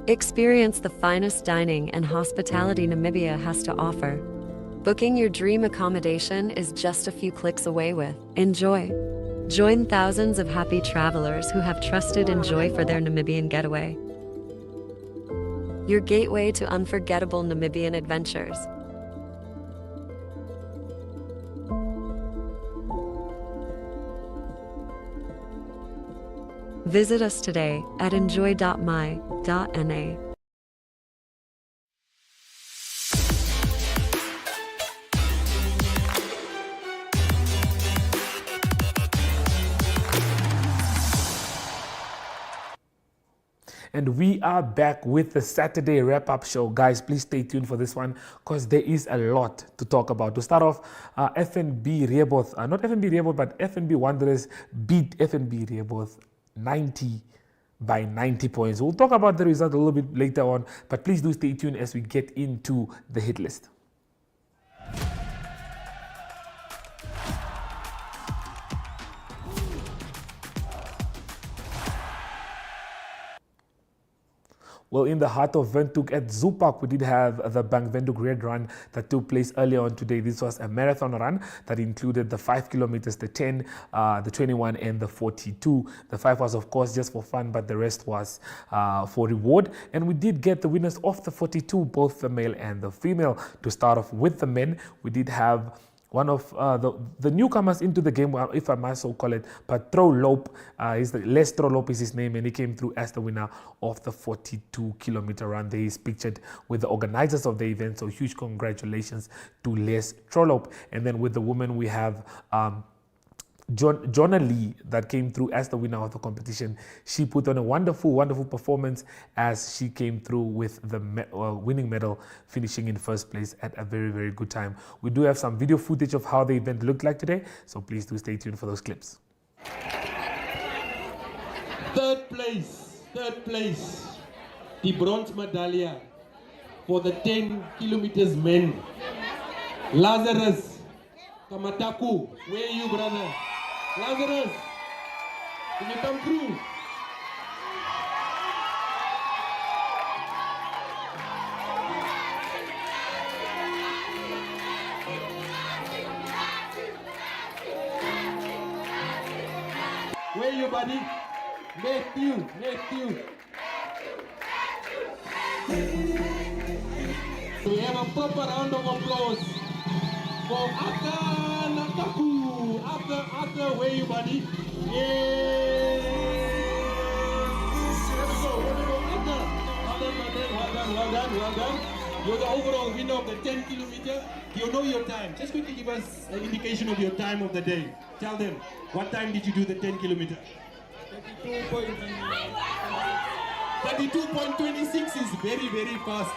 Experience the finest dining and hospitality Namibia has to offer. Booking your dream accommodation is just a few clicks away with Enjoy. Join thousands of happy travelers who have trusted Enjoy for their Namibian getaway. Your gateway to unforgettable Namibian adventures. Visit us today at enjoy.my.na. And we are back with the Saturday wrap-up show. Guys, please stay tuned for this one because there is a lot to talk about. To start off, FNB Rehoboth, not FNB Rehoboth, but FNB Wanderers beat FNB Rehoboth 90 by 90 points. We'll talk about the result a little bit later on, but please do stay tuned as we get into the hit list. Well, in the heart of Windhoek at Zoo Park, we did have the Bank Windhoek Red Run that took place earlier on today. This was a marathon run that included the 5 kilometers, the 10, the 21, and the 42. The 5 was, of course, just for fun, but the rest was for reward. And we did get the winners of the 42, both the male and the female. To start off with the men, we did have one of the newcomers into the game, if I might so call it, but Les Trollope is his name, and he came through as the winner of the 42-kilometer run. There is pictured with the organizers of the event, so huge congratulations to Les Trollope. And then with the women, we have Jonna Lee that came through as the winner of the competition. She put on a wonderful performance as she came through with the winning medal, finishing in first place at a very good time. We do have some video footage of how the event looked like today, so please do stay tuned for those clips. Third place, the bronze medallia for the 10 kilometers men. Lazarus Kamataku, where are you, brother? Lazarus, can you come through? Where are you, buddy? Matthew. We have a proper round of applause for Aka Nakaku. Aka, where are you, buddy? Yay! Let's go, Aka. Well done. You're the overall winner of the 10 kilometer. You know your time. Just quickly give us an indication of your time of the day. Tell them, what time did you do the 10 kilometer? 32.26 is very fast.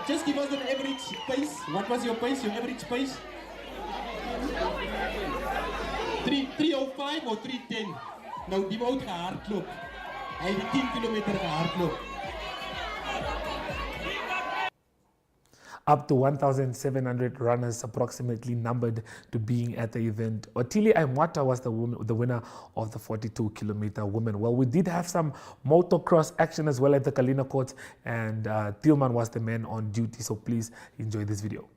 Just give us an average pace. What was your pace, your average pace? 3:05 or 3:10? Nou, die wou gehardloop. Hy het 10 kilometer gehardloop. Up to 1,700 runners approximately numbered to being at the event. Otili Aimwata was the winner of the 42-kilometer women. Well, we did have some motocross action as well at the Kalina Court, and Tillman was the man on duty, so please enjoy this video.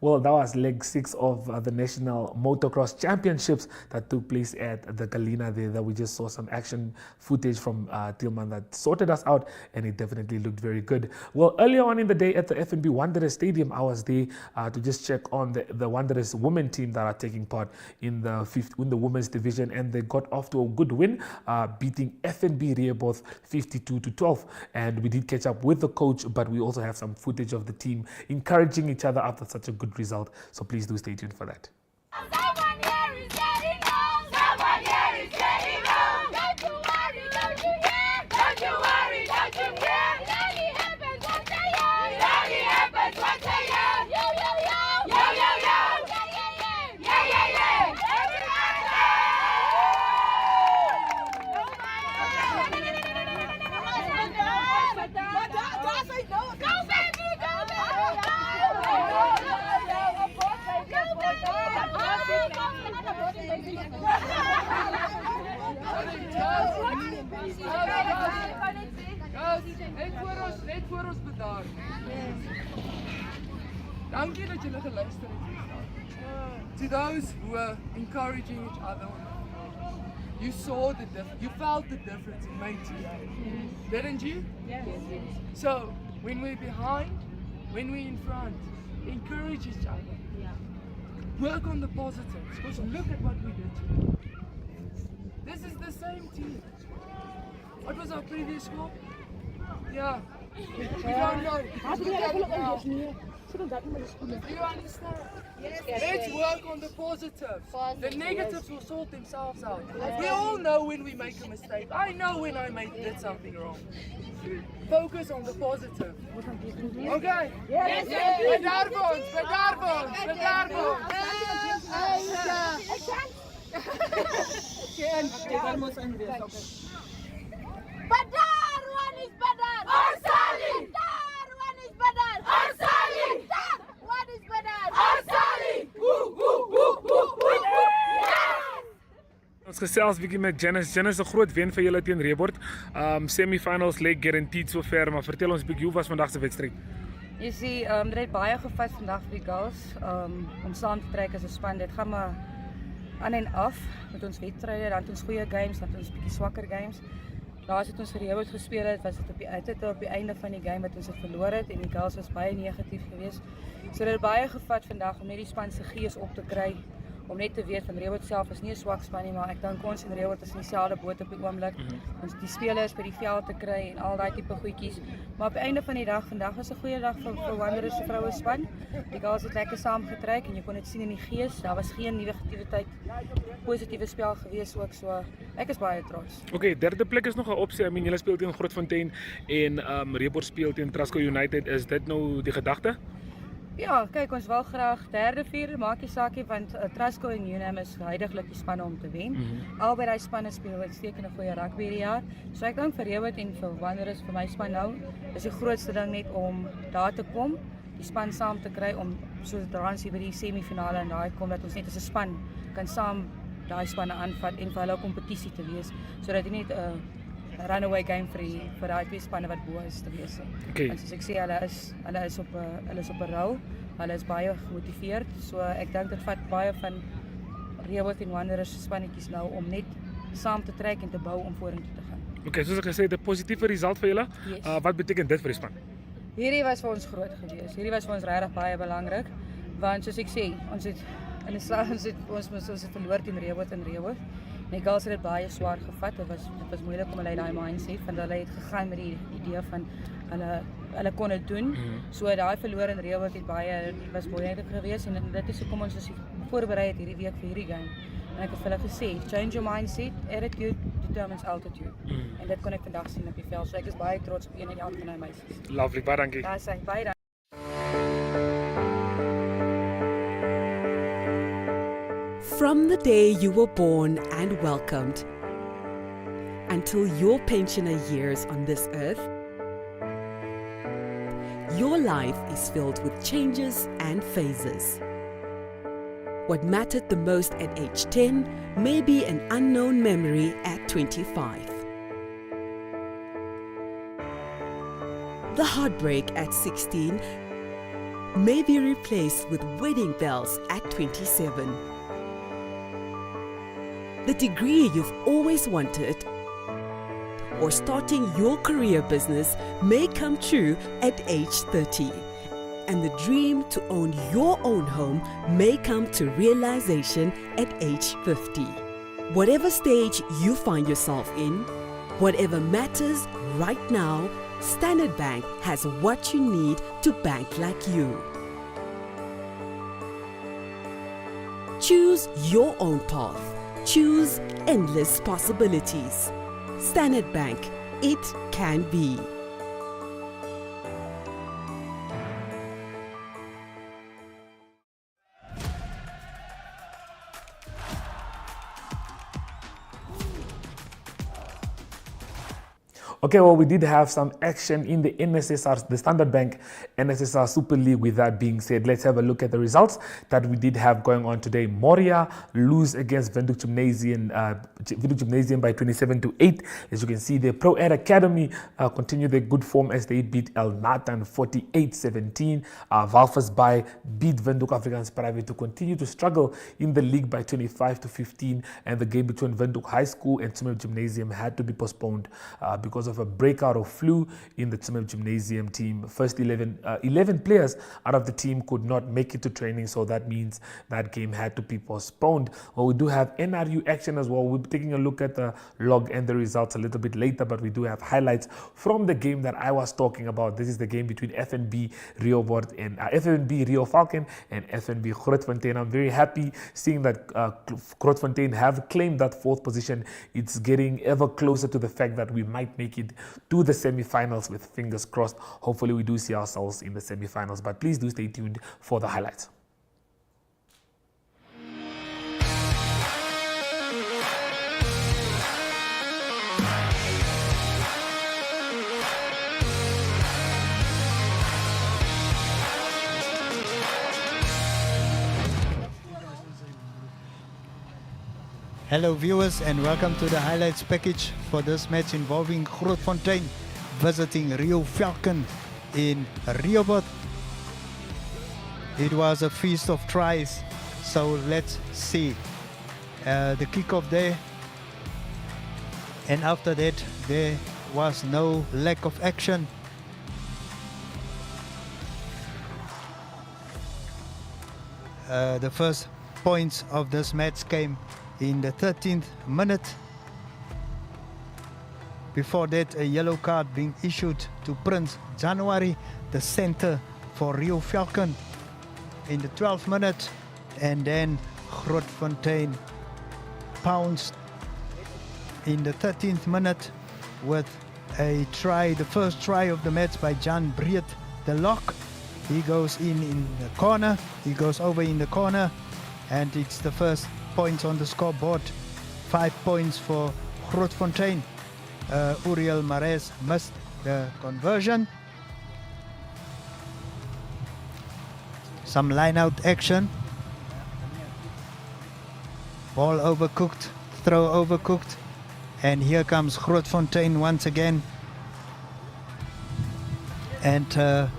Well, that was leg 6 of the National Motocross Championships that took place at the Galina there. That we just saw some action footage from Tillman that sorted us out, and it definitely looked very good. Well, earlier on in the day at the FNB Wanderers Stadium, I was there to just check on the Wanderers women team that are taking part in the women's division, and they got off to a good win, beating FNB Rehoboth 52-12. And we did catch up with the coach, but we also have some footage of the team encouraging each other after such a good result. So please do stay tuned for that. Net voor ons bedaar. Dankie dat julle geluister het. To those who are encouraging each other, you saw the you felt the difference in my team, didn't you? Yes. So when we're behind, when we're in front, encourage each other. Work on the positives. Because look at what we did today. This is the same team. What was our previous score? Yeah. We don't know. Do you understand? Yes. Let's work on the positives. The negatives will sort themselves out. We all know when we make a mistake. I know when I did something wrong. Focus on the positive. Okay? Yes. Ons gesels bietjie met Janice. Janice, 'n groot wen vir julle teen Rehoboth. Semifinals leg guaranteed sover, maar vertel ons bietjie, hoe was vandag se wedstryd? Jy sien, dit het baie gevat vandag vir die girls om saam te trek as 'n span. Dit gaan maar aan en af met ons wedstryde, dan het ons goeie games, dan het ons bietjie swakker games. Laas het ons vir Rehoboth gespeel het, was dit op die einde van die game wat ons het verloor het en die girls was baie negatief geweest. So dit het baie gevat vandag om net die span se gees op te kry, om net te weet van Rehoboth self is nie 'n swak span nie, maar ek dink ons en Rehoboth is in dieselfde boot op die oomblik. Ons die spelers by die veld te kry en al daai tipe goedjies. Maar op die einde van die dag, vandag was 'n goeie dag vir Wanderers se vroue span. Die girls het lekker saam getrek en jy kon dit sien in die gees. Daar was geen negativiteit, positiewe spel gewees ook, so ek is baie trots. Okay, derde plek is nog 'n opsie. I mean, julle speel teen Grootfontein en Rehoboth speel teen Trasco United. Is dit nou die gedagte? Ja, kyk, ons wil graag derde, vierde, maak nie saak nie, want Trasco en UNAM is huidiglik die spanne om te wen. Albei die spanne speel uitstekende goeie rugby hierdie jaar. So ek dink vir Rehoboth en vir Wanderers, vir my span nou, is die grootste ding net om daar te kom, die span saam te kry, om soos Ransie by die semifinale en daai kom, dat ons net as 'n span kan saam daai spanne aanvat en vir hulle kompetisie te wees, sodat dit nie 'n runaway game vir daai twee spanne wat bo is te wees. Okay. Want soos ek sê, hulle is op 'n rou. Hulle is baie gemotiveerd. So ek dink dit vat baie van Rehoboth en Wanderers se spannetjies nou om net saam te trek en te bou om vorentoe te gaan. Okay, soos ek gesê het, 'n positiewe result vir julle. Yes. Wat beteken dit vir die span? Hierdie was vir ons groot gewees. Hierdie was vir ons regtig baie belangrik, want soos ek sê, ons het verloor teen Rehoboth en Rehoboth. Die girls het dit baie swaar gevat. Dit was moeilik om hulle daai mindset, want hulle het gegaan met die idee van hulle kon dit doen. So daai verloor in Rehoboth was moeilik geweest en dit is hoekom ons voorberei het hierdie week vir hierdie game. En ek het vir hulle gesê, change your mindset, attitude determines altitude. En dit kon ek vandag sien op die veld. So ek is baie trots op een en elk van my meisies. Lovely, baie dankie. Daar sê baie dankie. From the day you were born and welcomed until your pensioner years on this earth, your life is filled with changes and phases. What mattered the most at age 10 may be an unknown memory at 25. The heartbreak at 16 may be replaced with wedding bells at 27. The degree you've always wanted or starting your career business may come true at age 30. And the dream to own your own home may come to realization at age 50. Whatever stage you find yourself in, whatever matters right now, Standard Bank has what you need to bank like you. Choose your own path. Choose endless possibilities. Standard Bank, it can be. Okay, well, we did have some action in the NSSR, the Standard Bank NSSR Super League. With that being said, let's have a look at the results that we did have going on today. Moria lose against Windhoek Gymnasium by 27-8. As you can see, the Pro Ed Academy continue their good form as they beat El Natan 48-17. Valfas by beat Windhoek Afrikaans Private to continue to struggle in the league by 25-15. And the game between Windhoek High School and Tsumeb Gymnasium had to be postponed because of a breakout of flu in the Tsumeb Gymnasium team. First 11 players out of the team could not make it to training, so that means that game had to be postponed. Well, we do have NRU action as well. We'll be taking a look at the log and the results a little bit later, but we do have highlights from the game that I was talking about. This is the game between FNB Rio Board and FNB Rio Falcon and FNB Grootfontein. I'm very happy seeing that Grootfontein have claimed that fourth position. It's getting ever closer to the fact that we might make it to the semi-finals, with fingers crossed. Hopefully we do see ourselves in the semi-finals, but please do stay tuned for the highlights. Hello viewers, and welcome to the highlights package for this match involving Grootfontein visiting Rio Falcon in Rehoboth. It was a feast of tries, so let's see the kickoff there, and after that there was no lack of action. The first points of this match came in the 13th minute. Before that, a yellow card being issued to Prince January, the center for Rio Falcon, in the 12th minute, and then Grootfontein pounced in the 13th minute with a try, the first try of the match by Jan Breed, the lock. He goes in the corner, he goes over in the corner, and it's the first points on the scoreboard. 5 points for Grootfontein. Uriel Mares missed the conversion. Some line out action. Ball overcooked, throw overcooked, and here comes Grootfontein once again, and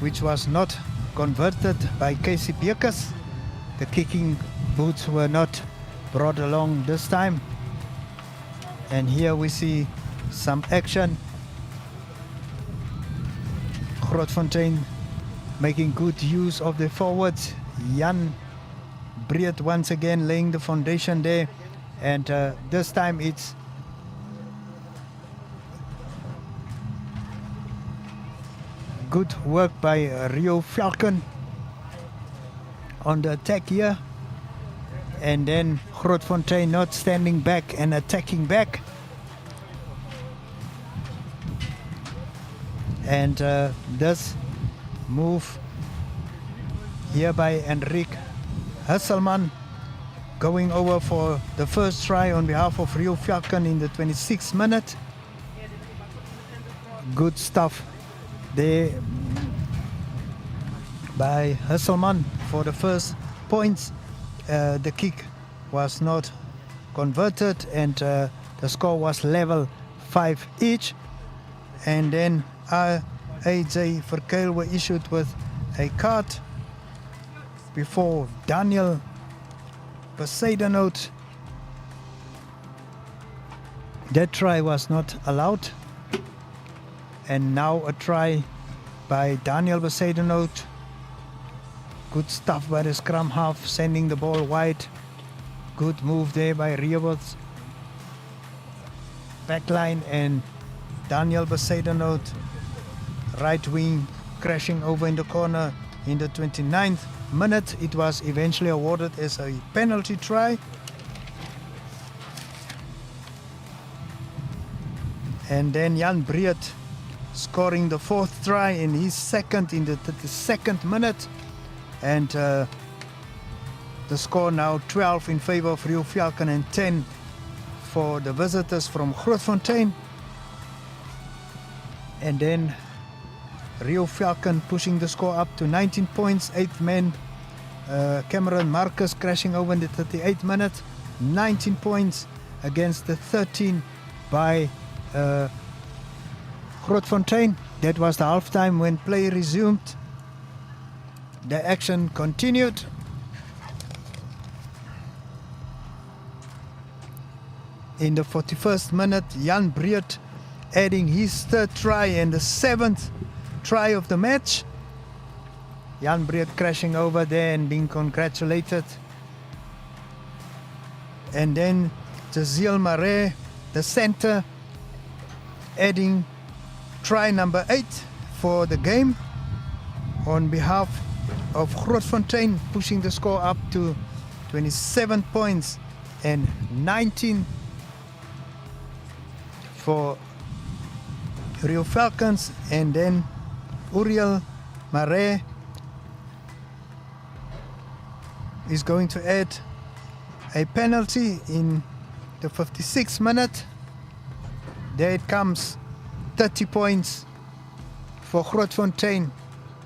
which was not converted by Casey Beekers. The kicking boots were not brought along this time. And here we see some action. Grootfontein making good use of the forwards. Jan Breed once again laying the foundation there. And this time it's good work by Rio Falcon on the attack here, and then Grootfontein not standing back and attacking back, and this move here by Enrique Hasselman going over for the first try on behalf of Rio Falcon in the 26th minute. Good stuff there by Hasselman for the first points. The kick was not converted, and the score was level 5 each. And then AJ Verkeil were issued with a card before Daniel Besaidenout. That try was not allowed. And now a try by Daniel Besaidenout. Good stuff by the scrum half, sending the ball wide. Good move there by Rehoboth's backline, and Daniel Besaidenout, right wing, crashing over in the corner in the 29th minute. It was eventually awarded as a penalty try. And then Jan Breed scoring the 4th try in his second in the 32nd minute. And the score now 12 in favor of Rio Falcon and 10 for the visitors from Grootfontein. And then Rio Falcon pushing the score up to 19 points, 8th man Cameron Marcus crashing over in the 38th minute, 19 points against the 13 by Grootfontein. That was the halftime. When play resumed, the action continued. In the 41st minute, Jan Breed adding his 3rd try and the 7th try of the match. Jan Breed crashing over there and being congratulated. And then Jaziel Marais, the center, adding try number 8 for the game on behalf of Grootfontein, pushing the score up to 27 points and 19 for Rio Falcons. And then Uriel Marais is going to add a penalty in the 56th minute. There it comes, 30 points for Grootfontein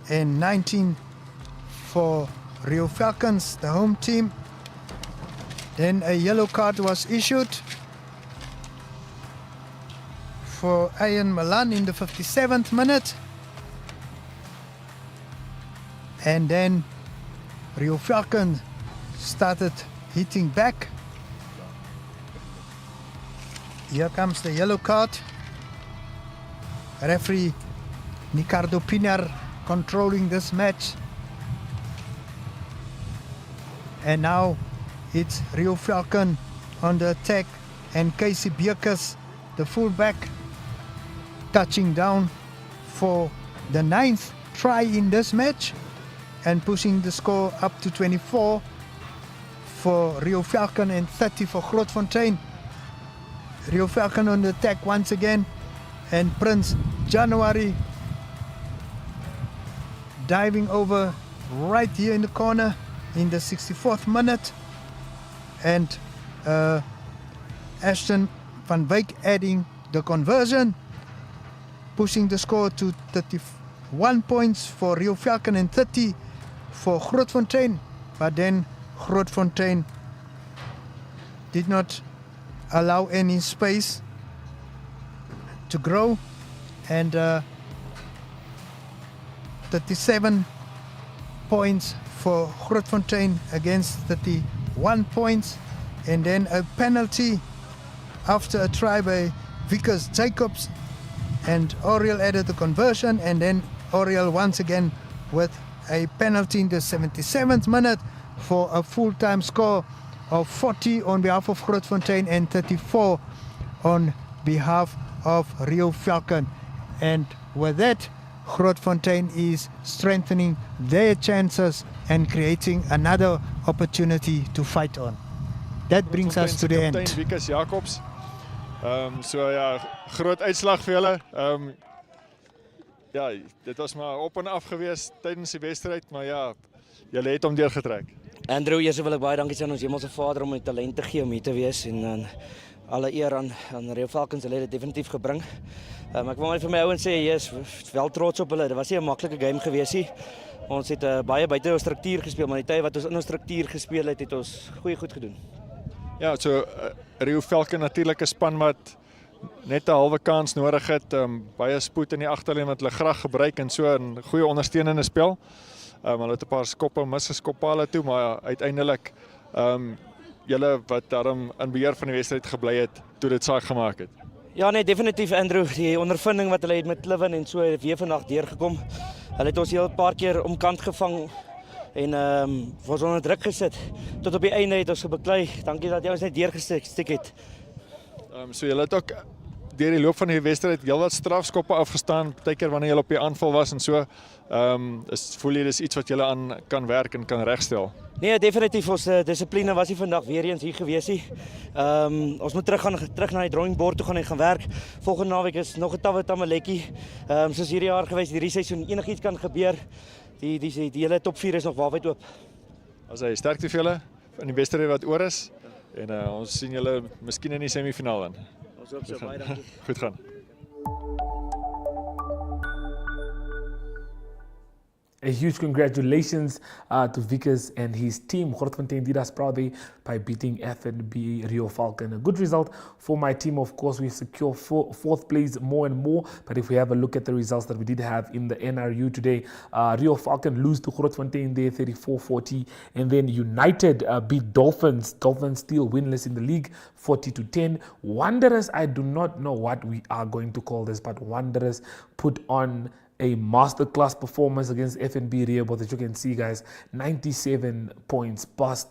and 19 for Rio Falcons, the home team. Then a yellow card was issued for Ian Milan in the 57th minute. And then Rio Falcon started hitting back. Here comes the yellow card. Referee Ricardo Pinar controlling this match. And now it's Rio Falcon on the attack, and Casey Beekers, the fullback, touching down for the 9th try in this match and pushing the score up to 24 for Rio Falcon and 30 for Grootfontein. Rio Falcon on the attack once again, and Prince January diving over right here in the corner in the 64th minute, and Ashton van Wyk adding the conversion, pushing the score to 31 points for Rio Falcon and 30 for Grootfontein. But then Grootfontein did not allow any space to grow, and 37 points for Grootfontein against 31 points. And then a penalty after a try by Vickers Jacobs, and Oriel added the conversion, and then Oriel once again with a penalty in the 77th minute for a full-time score of 40 on behalf of Grootfontein and 34 on behalf of Rio Falcon. And with that, Grootfontein is strengthening their chances and creating another opportunity to fight on. That brings us to the end. Vickers Jacobs. So ja, groot uitslag vir julle. Ja, dit was maar op en af geweest tydens die wedstryd, maar ja, julle het hom deurgetrek. Andrew, eers wil ek baie dankie sê aan ons Hemelse Vader om my talent te gee om hier te wees, en alle eer aan Rio Falcons, hulle het dit definitief gebring. Maar ek wil maar vir my ouens sê, yes, wel trots op hulle. Dit was nie 'n maklike game gewees nie. Ons het baie buite ons struktuur gespeel, maar die tyd wat ons in ons struktuur gespeel het, het ons goed gedoen. Ja, so Rio Falcon natuurlik 'n span wat net 'n halwe kans nodig het, baie spoed in die agterlyn wat hulle graag gebruik en so 'n goeie ondersteunende spel. Hulle het 'n paar skoppe misgeskop pale toe, maar uiteindelik julle wat daarom in beheer van die wedstryd gebly het, toe dit saak gemaak het. Ja nee, definitief Andrew, die ondervinding wat hulle het met Klivin en so het weer vandag deurgekom. Hulle het ons heel 'n paar keer omkant gevang en ons onder druk gesit. Tot op die einde het ons beklei. Dankie dat jy ons net deurgestik het. So julle het ook deur die loop van die wedstryd heelwat strafskoppe afgestaan, partykeer wanneer julle op die aanval was en so. Voel jy dis iets wat julle aan kan werk en kan regstel? Nee, definitief ons dissipline was nie vandag weer eens hier gewees nie. Ons moet terug na die drawing board toe gaan en gaan werk. Volgende naweek is nog 'n tawwe tamaletjie. Soos hierdie jaar gewees, hierdie seisoen enigiets kan gebeur. Die hele top 4 is nog waarwyd oop. As hy sterkte vir julle in die wedstryd wat oor is en ons sien julle miskien in die semifinaal dan. Ons hoop so, baie dankie. Goed gaan. A huge congratulations to Vickers and his team. Grootfontein did us proudly by beating FNB Rio Falcon. A good result for my team. Of course, we secure fourth place more and more. But if we have a look at the results that we did have in the NRU today, Rio Falcon lose to Grootfontein there 34-40. And then United beat Dolphins. Dolphins still winless in the league 40-10. Wanderers, I do not know what we are going to call this, but Wanderers put on a masterclass performance against FNB Rehoboth. As you can see, guys, 97 points past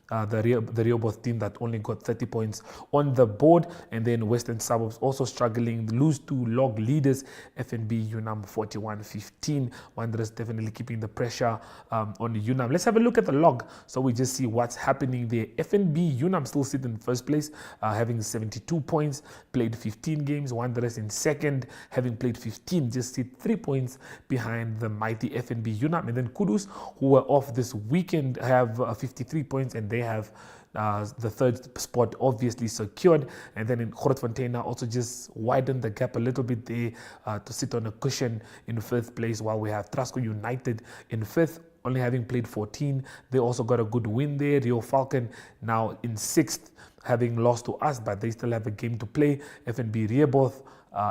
the Rehoboth team that only got 30 points on the board. And then Western Suburbs also struggling, lose to log leaders FNB UNAM 41-15. Wanderers definitely keeping the pressure on the UNAM. Let's have a look at the log so we just see what's happening there. FNB UNAM still sit in first place, having 72 points, played 15 games. Wanderers in second, having played 15, just sit 3 points behind the mighty FNB UNAM. And then Kudus, who were off this weekend, have 53 points, and they have the third spot obviously secured. And then in Grootfontein also just widened the gap a little bit there to sit on a cushion in fifth place, while we have Trasco United in fifth, only having played 14. They also got a good win there. Rio Falcon now in sixth, having lost to us, but they still have a game to play. FNB Rehoboth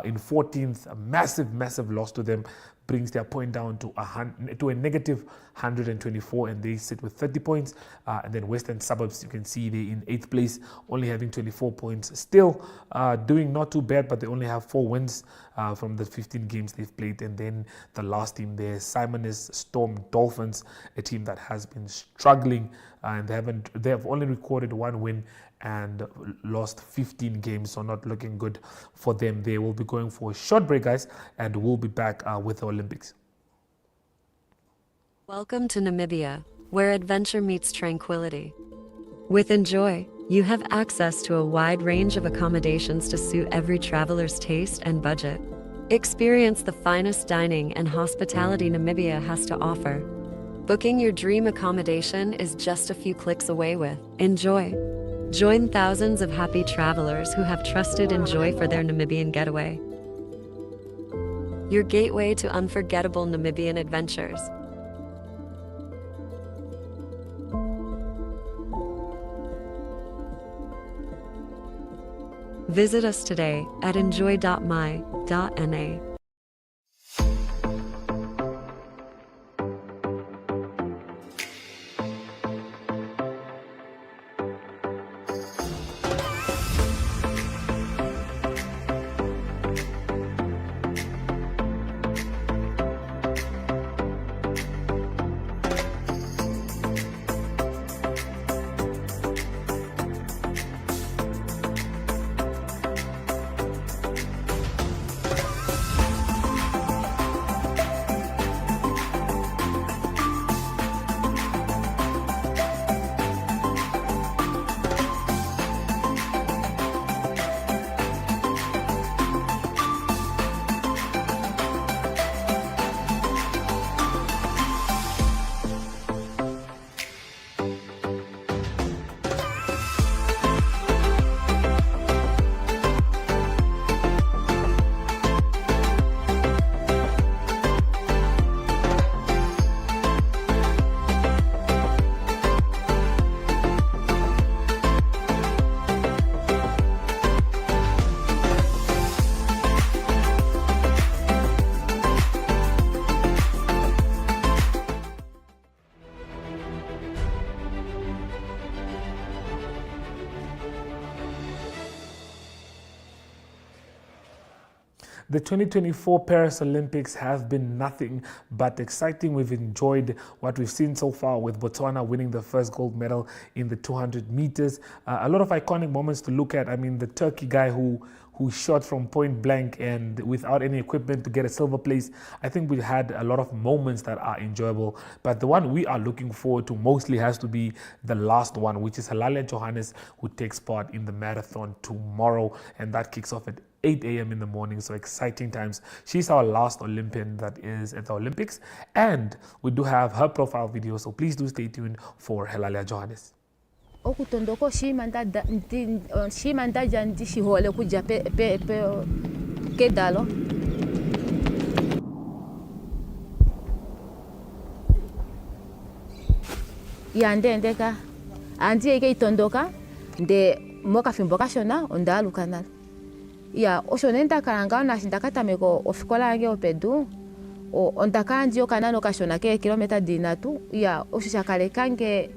in 14th, a massive loss to them, brings their point down to a negative 124, and they sit with 30 points. And then Western Suburbs, you can see they're in 8th place, only having 24 points. Still doing not too bad, but they only have 4 wins from the 15 games they've played. And then the last team there, Simoness Storm Dolphins, a team that has been struggling, and they have only recorded 1 win and lost 15 games, so not looking good for them. They will be going for a short break, guys, and we'll be back with the Olympics. Welcome to Namibia, where adventure meets tranquility. With Enjoy, you have access to a wide range of accommodations to suit every traveler's taste and budget. Experience the finest dining and hospitality Namibia has to offer. Booking your dream accommodation is just a few clicks away with Enjoy. Join thousands of happy travelers who have trusted Enjoy for their Namibian getaway. Your gateway to unforgettable Namibian adventures. Visit us today at enjoy.my.na. The 2024 Paris Olympics have been nothing but exciting. We've enjoyed what we've seen so far, with Botswana winning the first gold medal in the 200 meters. A lot of iconic moments to look at. I mean, the Turkey guy who shot from point blank and without any equipment to get a silver place. I think we had a lot of moments that are enjoyable, but the one we are looking forward to mostly has to be the last one, which is Helalia Johannes, who takes part in the marathon tomorrow, and that kicks off at 8 a.m. in the morning, so exciting times. She's our last Olympian that is at the Olympics, and we do have her profile video, so please do stay tuned for Helalia Johannes. Okutondoko shimanda jandi shihole kuja pe kedalo. Yande ndeka anti eke itondoka nde moka fimboka shona ondalu kanal. Ya oshonenta karanga na shindakata meko ofikola yange opedu o ondaka anji okanano kashona ke kilomita dinatu ya oshishakale kange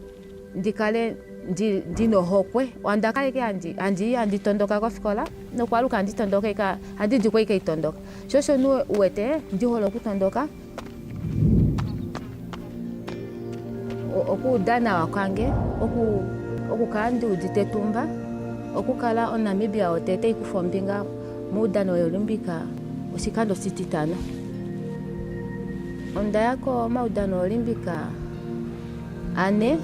ndikale ndino hokwe wandakale ke andi tondoka kwa fikola no kwaluka andi tondoka ka andi dikwe ke itondoka shosho nu uwete ndi holo kutondoka oku dana wakange oku kandi uditetumba okukala on Namibia otete ikufombinga mudano olimpika osikando sititano onda yako maudano olimpika ane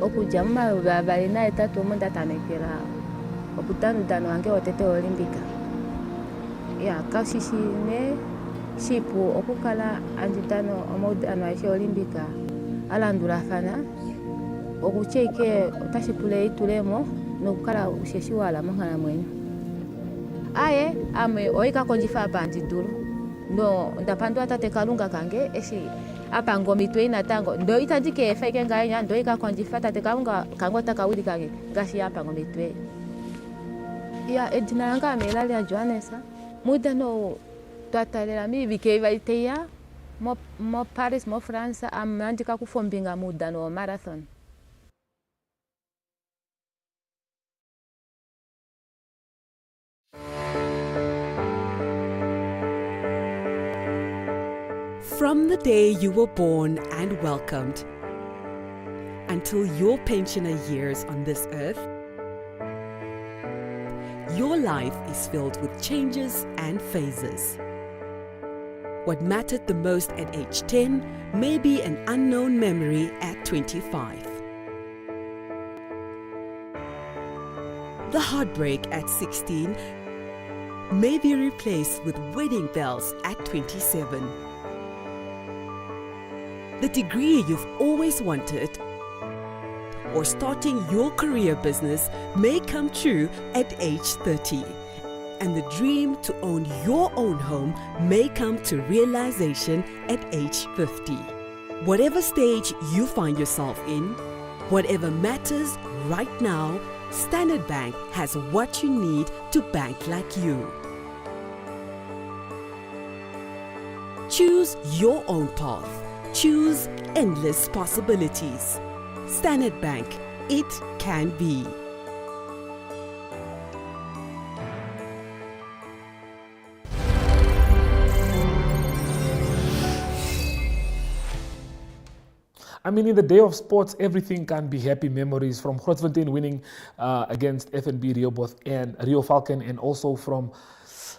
okuja mumabali na etatu munda tamekera okutano dano wange otete olimpika ya kashishine shipu okukala anditano omudano ake olimpika alandula fana okucheke otashipule itulemo nokukala usheshi wala mangana mwenye aye ame oika konjifa bandi dulu no ndapandwa tate kalunga kange eshi apa ngomitwe inatango ndo itajike feke nganya ndo ika konjifa tate kalunga kango takawuli kange ngashi apa ngomitwe ya edina yanga Helalia Johannes muda no twatalela mi bikevaiteya mo Paris mo France amandika kufombinga muda no marathon. From the day you were born and welcomed until your pensioner years on this earth, your life is filled with changes and phases. What mattered the most at age 10 may be an unknown memory at 25. The heartbreak at 16 may be replaced with wedding bells at 27. The degree you've always wanted or starting your career business may come true at age 30. And the dream to own your own home may come to realization at age 50. Whatever stage you find yourself in, whatever matters right now, Standard Bank has what you need to bank like you. Choose your own path. Choose endless possibilities. Standard Bank, it can be. I mean, in the day of sports, everything can be happy memories, from Grootfontein winning against FNB Rehoboth and Rio Falcon, and also from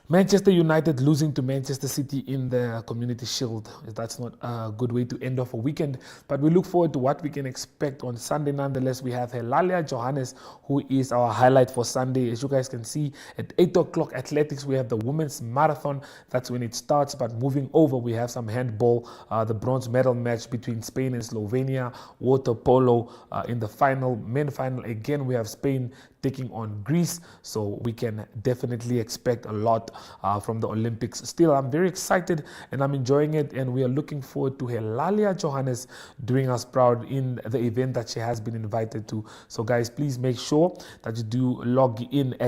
Manchester United losing to Manchester City in the Community Shield. That's not a good way to end off a weekend, but we look forward to what we can expect on Sunday. Nonetheless, we have Helalia Johannes, who is our highlight for Sunday. As you guys can see, at 8 o'clock athletics, we have the women's marathon. That's when it starts, but moving over, we have some handball, the bronze medal match between Spain and Slovenia, water polo in the final, men final. Again, we have Spain taking on Greece, so we can definitely expect a lot from the Olympics. Still, I'm very excited and I'm enjoying it, and we are looking forward to Helalia Johannes doing us proud in the event that she has been invited to. So guys, please make sure that you do log in at